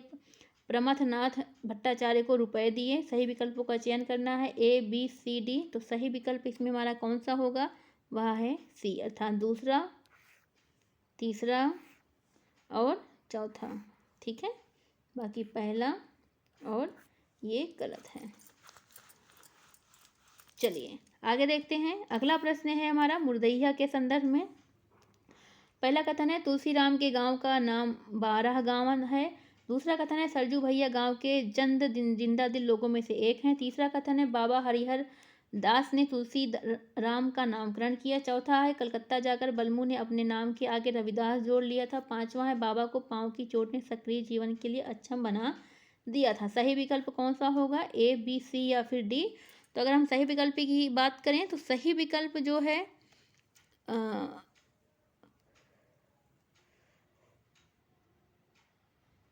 प्रमथनाथ भट्टाचार्य को रुपए दिए। सही विकल्पों का चयन करना है, ए बी सी डी। तो सही विकल्प इसमें हमारा कौन सा होगा? वह है सी, अर्थात दूसरा, तीसरा और चौथा। ठीक है, बाकी पहला और ये गलत है। चलिए आगे देखते हैं। अगला प्रश्न है हमारा मुर्दैया के संदर्भ में। पहला कथन है तुलसीराम के गांव का नाम 12 गांव है। दूसरा कथन है सरजू भैया गांव के जिंदा दिल लोगों में से एक हैं। तीसरा कथन है बाबा हरिहर दास ने तुलसी राम का नामकरण किया। चौथा है कलकत्ता जाकर बलमू ने अपने नाम के आगे रविदास जोड़ लिया था। पांचवा है बाबा को पाँव की चोट ने सक्रिय जीवन के लिए अक्षम बना दिया था। सही विकल्प कौन सा होगा? ए बी सी या फिर डी? तो अगर हम सही विकल्प की बात करें तो सही विकल्प जो है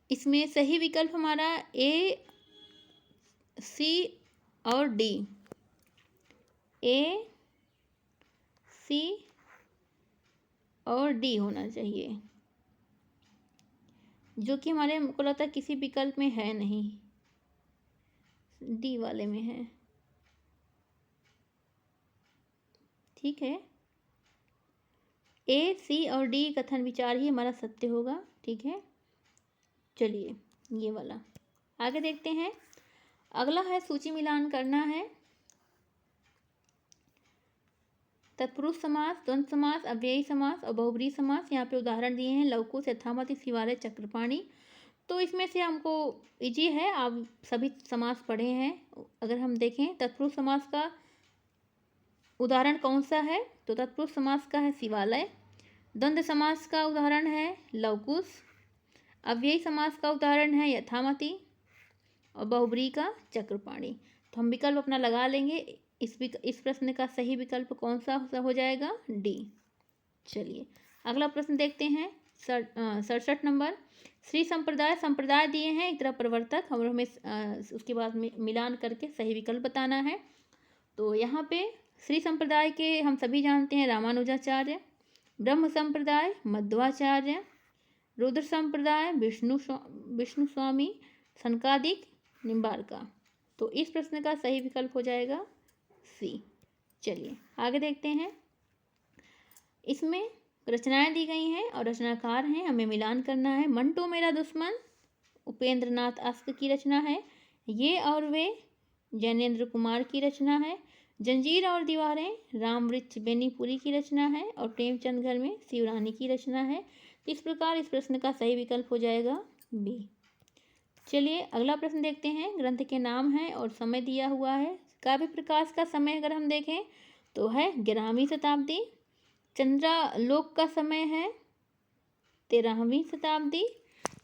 इसमें सही विकल्प हमारा ए सी और डी, ए सी और डी होना चाहिए, जो कि हमारे को लगता है किसी विकल्प में है नहीं, डी वाले में है। ठीक है, ए सी और डी कथन विचार ही हमारा सत्य होगा। ठीक है, चलिए ये वाला आगे देखते हैं। अगला है सूची मिलान करना है। तत्पुरुष समास, द्वंद्व समास, अव्ययी समास और बहुब्रीहि समास। यहाँ पे उदाहरण दिए हैं लवकुश, यथामति, शिवालय, चक्रपाणी। तो इसमें से हमको इजी है, आप सभी समास पढ़े हैं। अगर हम देखें तत्पुरुष समास का उदाहरण कौन सा है, तो तत्पुरुष समास का है शिवालय। द्वंद्व समास का उदाहरण है लवकुश। अव्ययी समास का उदाहरण है यथामति और बहुब्रीहि का चक्रपाणी। तो हम विकल्प अपना लगा लेंगे। इस प्रश्न का सही विकल्प कौन सा हो जाएगा? डी। चलिए अगला प्रश्न देखते हैं। 67 नंबर। श्री संप्रदाय दिए हैं, एक तरफ प्रवर्तक, और हमें उसके बाद मिलान करके सही विकल्प बताना है। तो यहाँ पे श्री संप्रदाय के हम सभी जानते हैं रामानुजाचार्य, ब्रह्म संप्रदाय मध्वाचार्य, रुद्र संप्रदाय विष्णु स्वामी, सनकादिक, निम्बारका। तो इस प्रश्न का सही विकल्प हो जाएगा सी। चलिए आगे देखते हैं। इसमें रचनाएं दी गई हैं और रचनाकार हैं, हमें मिलान करना है। मंटू मेरा दुश्मन उपेंद्र नाथ अस्क की रचना है। ये और वे जैनेन्द्र कुमार की रचना है। जंजीर और दीवारें रामवृक्ष बेनीपुरी की रचना है और प्रेमचंद घर में शिवरानी की रचना है। तो इस प्रकार इस प्रश्न का सही विकल्प हो जाएगा बी। चलिए अगला प्रश्न देखते हैं। ग्रंथ के नाम है और समय दिया हुआ है। काव्य प्रकाश का समय अगर हम देखें तो है 11वीं शताब्दी। चंद्रालोक का समय है 13वीं शताब्दी।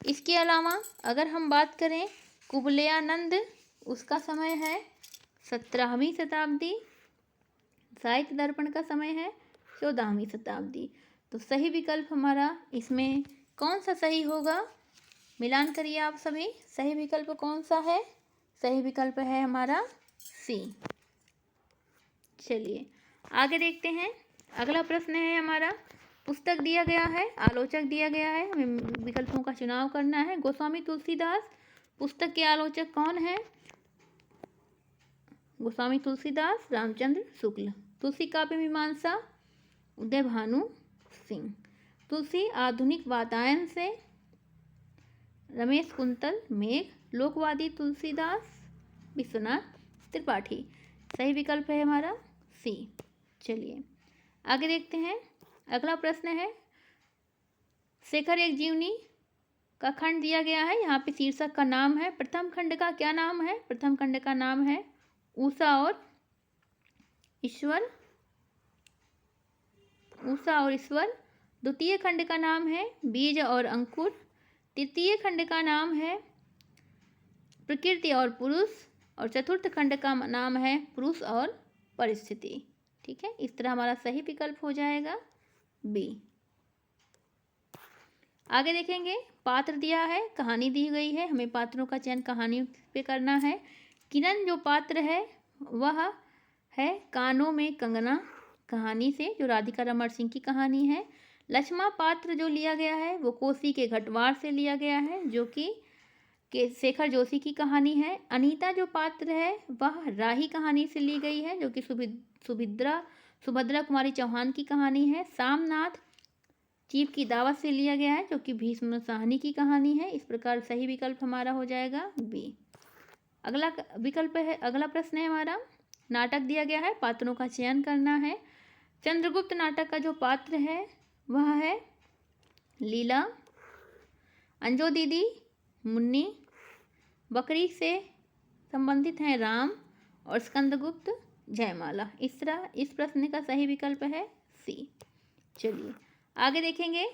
इसके अलावा अगर हम बात करें कुवलयानंद, उसका समय है 17वीं शताब्दी। साहित्य दर्पण का समय है 14वीं शताब्दी। तो सही विकल्प हमारा इसमें कौन सा सही होगा? मिलान करिए आप सभी। सही विकल्प कौन सा है? सही विकल्प है हमारा सी। चलिए आगे देखते हैं। अगला प्रश्न है हमारा, पुस्तक दिया गया है, आलोचक दिया गया है, हमें विकल्पों का चुनाव करना है। गोस्वामी तुलसीदास, पुस्तक के आलोचक कौन है? गोस्वामी तुलसीदास, रामचंद्र शुक्ल। तुलसी काव्य मीमांसा, उदय भानु सिंह। तुलसी आधुनिक वातायन से, रमेश कुंतल मेघ। लोकवादी तुलसीदास, विश्वनाथ त्रिपाठी। सही विकल्प है हमारा सी। चलिए आगे देखते हैं। अगला प्रश्न है, शेखर एक जीवनी का खंड दिया गया है। यहाँ पे शीर्षक का नाम है। प्रथम खंड का क्या नाम है? प्रथम खंड का नाम है उषा और ईश्वर। उषा और ईश्वर। द्वितीय खंड का नाम है बीज और अंकुर। तृतीय खंड का नाम है प्रकृति और पुरुष। और चतुर्थ खंड का नाम है पुरुष और परिस्थिति। ठीक है, इस तरह हमारा सही विकल्प हो जाएगा बी। आगे देखेंगे। पात्र दिया है, कहानी दी गई है, हमें पात्रों का चयन कहानी पे करना है। किरण जो पात्र है वह है कानों में कंगना कहानी से, जो राधिका रमण सिंह की कहानी है। लक्ष्मा पात्र जो लिया गया है वो कोसी के घटवार से लिया गया है, जो कि शेखर जोशी की कहानी है। अनीता जो पात्र है वह राही कहानी से ली गई है, जो कि सुभद्रा कुमारी चौहान की कहानी है। सामनाथ चीफ की दावत से लिया गया है, जो कि भीष्म साहनी की कहानी है। इस प्रकार सही विकल्प हमारा हो जाएगा बी। अगला विकल्प है, अगला प्रश्न है हमारा, नाटक दिया गया है, पात्रों का चयन करना है। चंद्रगुप्त नाटक का जो पात्र है वह है लीला। अंजो दीदी मुन्नी। बकरी से संबंधित हैं राम और स्कंदगुप्त जयमाला। इस तरह इस प्रश्न का सही विकल्प है सी। चलिए आगे देखेंगे।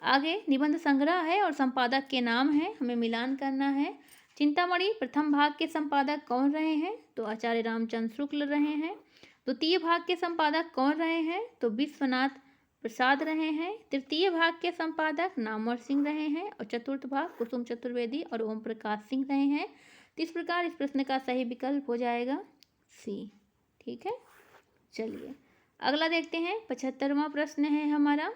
आगे निबंध संग्रह है और संपादक के नाम है, हमें मिलान करना है। चिंतामणि प्रथम भाग के संपादक कौन रहे हैं? तो आचार्य रामचंद्र शुक्ल रहे हैं। द्वितीय भाग के संपादक कौन रहे हैं? तो विश्वनाथ प्रसाद रहे हैं। तृतीय भाग के संपादक नामवर सिंह रहे हैं और चतुर्थ भाग कुसुम चतुर्वेदी और ओम प्रकाश सिंह रहे हैं। तो इस प्रकार इस प्रश्न का सही विकल्प हो जाएगा सी। ठीक है, चलिए अगला देखते हैं। 75वां प्रश्न है हमारा,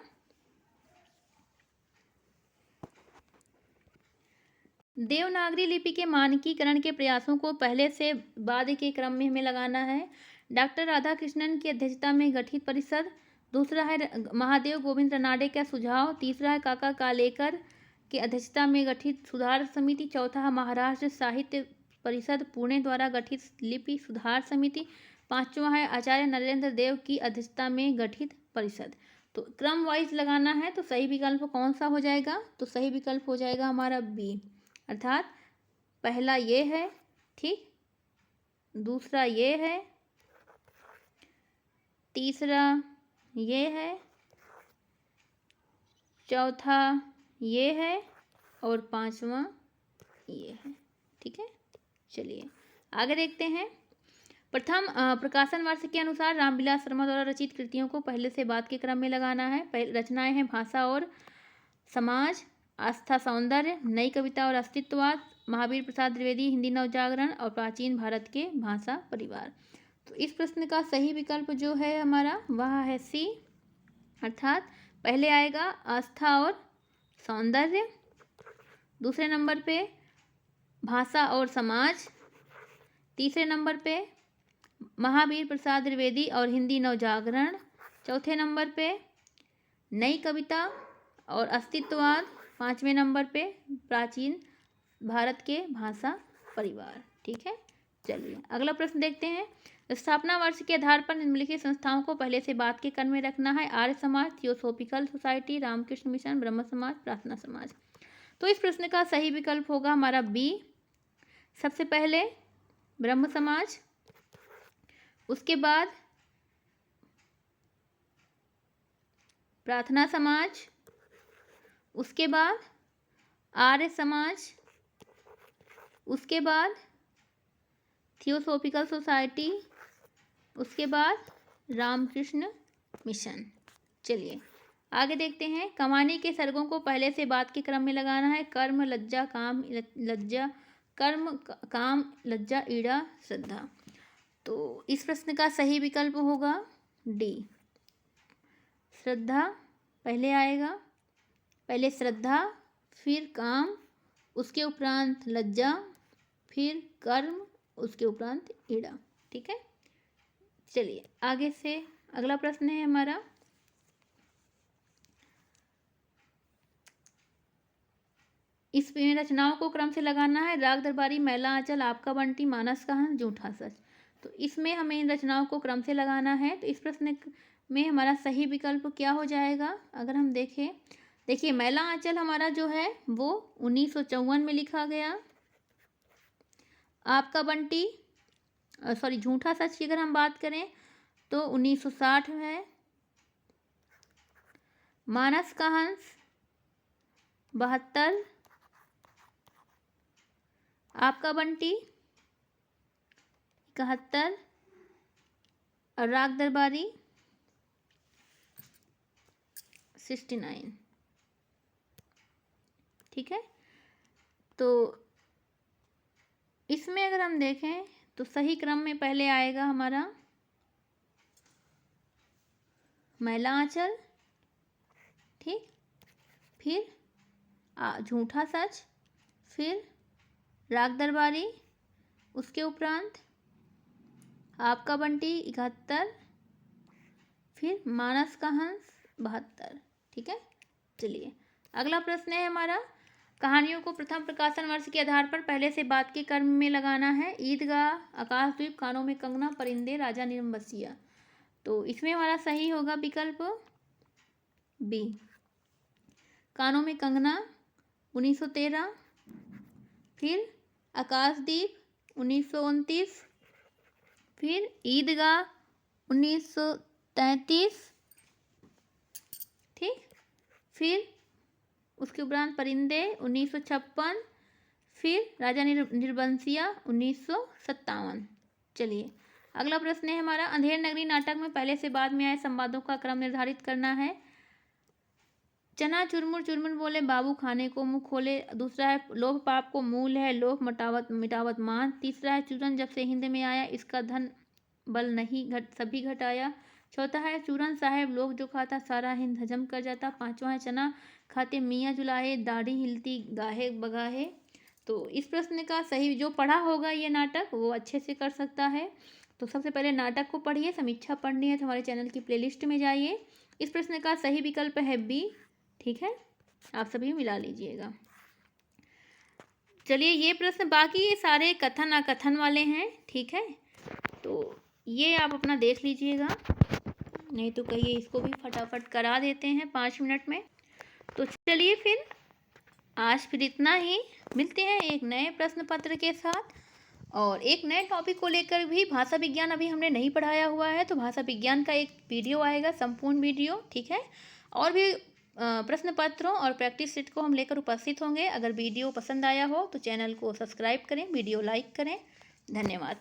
देवनागरी लिपि के मानकीकरण के प्रयासों को पहले से बाद के क्रम में हमें लगाना है। डॉक्टर राधाकृष्णन की अध्यक्षता में गठित परिषद। दूसरा है महादेव गोविंद रनाडे का सुझाव। तीसरा है काका कालेकर की अध्यक्षता में गठित सुधार समिति। चौथा है महाराष्ट्र साहित्य परिषद पुणे द्वारा गठित लिपि सुधार समिति। पांचवा है आचार्य नरेंद्र देव की अध्यक्षता में गठित परिषद। तो क्रम वाइज लगाना है, तो सही विकल्प कौन सा हो जाएगा? तो सही विकल्प हो जाएगा हमारा बी, अर्थात पहला ये है, ठीक, दूसरा ये है, तीसरा ये है, चौथा ये है और पांचवा ये है। ठीक है, चलिए आगे देखते हैं। प्रथम प्रकाशन वर्ष के अनुसार रामविलास शर्मा द्वारा रचित कृतियों को पहले से बाद के क्रम में लगाना है। रचनाएं हैं भाषा और समाज, आस्था सौंदर्य, नई कविता और अस्तित्ववाद, महावीर प्रसाद द्विवेदी हिंदी नवजागरण और प्राचीन भारत के भाषा परिवार। तो इस प्रश्न का सही विकल्प जो है हमारा वह है सी, अर्थात पहले आएगा आस्था और सौंदर्य, दूसरे नंबर पे भाषा और समाज, तीसरे नंबर पे महावीर प्रसाद द्विवेदी और हिंदी नवजागरण, चौथे नंबर पे नई कविता और अस्तित्ववाद, पांचवें नंबर पे प्राचीन भारत के भाषा परिवार। ठीक है, चलिए अगला प्रश्न देखते हैं। स्थापना वर्ष के आधार पर निम्नलिखित संस्थाओं को पहले से बाद के क्रम में रखना है। Arya Samaj, theosophical society, Ramakrishna mission, ब्रह्म समाज, प्रार्थना समाज। तो इस प्रश्न का सही विकल्प होगा हमारा बी। सबसे पहले ब्रह्म समाज, उसके बाद प्रार्थना समाज, उसके बाद आर्य समाज, उसके बाद थियोसोफिकल सोसाइटी, उसके बाद रामकृष्ण मिशन। चलिए आगे देखते हैं। कमानी के सर्गों को पहले से बाद के क्रम में लगाना है। कर्म, लज्जा, काम, लज्जा, कर्म, काम, लज्जा, ईड़ा, श्रद्धा। तो इस प्रश्न का सही विकल्प होगा डी। श्रद्धा पहले आएगा। पहले श्रद्धा, फिर काम, उसके उपरांत लज्जा, फिर कर्म, उसके उपरांत ईड़ा। ठीक है। चलिए आगे से अगला प्रश्न है हमारा। इस रचनाओं को क्रम से लगाना है। राग दरबारी, मैला आंचल, आपका बंटी, मानस का हंस, झूठा सच। तो इसमें हमें इन रचनाओं को क्रम से लगाना है। तो इस प्रश्न में हमारा सही विकल्प क्या हो जाएगा? अगर हम देखें, देखिए मैला आंचल हमारा जो है वो 1954 में लिखा गया। आपका बंटी झूठा सच की अगर हम बात करें तो 1960 है। मानस का हंस 72, आपका बंटी 71 और राग दरबारी 69। ठीक है। तो इसमें अगर हम देखें तो सही क्रम में पहले आएगा हमारा मैला आंचल, ठीक, फिर झूठा सच, फिर राग दरबारी, उसके उपरांत आपका बंटी 71, फिर मानस का हंस 72। ठीक है। चलिए अगला प्रश्न है हमारा। कहानियों को प्रथम प्रकाशन वर्ष के आधार पर पहले से बाद के क्रम में लगाना है। ईदगाह, आकाशद्वीप, कानों में कंगना, परिंदे, राजा निरंबसिया। तो इसमें हमारा सही होगा विकल्प बी। कानों में कंगना 1913, फिर आकाशदीप 1929, फिर ईदगाह 1933, ठीक, फिर उसके उपरांत परिंदे 1956, फिर राजा निरबंसिया 1957। चलिए अगला प्रश्न है हमारा। अंधेर नगरी नाटक में पहले से बाद में आए संवादों का क्रम निर्धारित करना है। चना चुरमुर चुरमुर बोले, बाबू खाने को मुँह खोले। दूसरा है लोभ पाप को मूल है, लोभ मिटावत मान। तीसरा है चूरन जब से हिंद में आया, इसका धन बल नहीं सभी घटाया। चौथा है चूरन साहेब लोग जो खाता सारा हिंद हजम कर जाता। पांचवा है चना खाते मियाँ जुलाहे, दाढ़ी हिलती गाहे बगाहे। तो इस प्रश्न का सही, जो पढ़ा होगा ये नाटक वो अच्छे से कर सकता है। तो सबसे पहले नाटक को पढ़िए। समीक्षा पढ़नी है तो हमारे चैनल की प्लेलिस्ट में जाइए। इस प्रश्न का सही विकल्प है बी। ठीक है, आप सभी मिला लीजिएगा। चलिए ये प्रश्न, बाकी सारे कथन अकथन वाले हैं। ठीक है, तो ये आप अपना देख लीजिएगा, नहीं तो कहिए इसको भी फटाफट करा देते हैं 5 मिनट में। तो चलिए फिर आज फिर इतना ही। मिलते हैं एक नए प्रश्न पत्र के साथ और एक नए टॉपिक को लेकर भी। भाषा विज्ञान अभी हमने नहीं पढ़ाया हुआ है, तो भाषा विज्ञान का एक वीडियो आएगा, संपूर्ण वीडियो। ठीक है, और भी प्रश्न पत्रों और प्रैक्टिस सेट को हम लेकर उपस्थित होंगे। अगर वीडियो पसंद आया हो तो चैनल को सब्सक्राइब करें, वीडियो लाइक करें। धन्यवाद।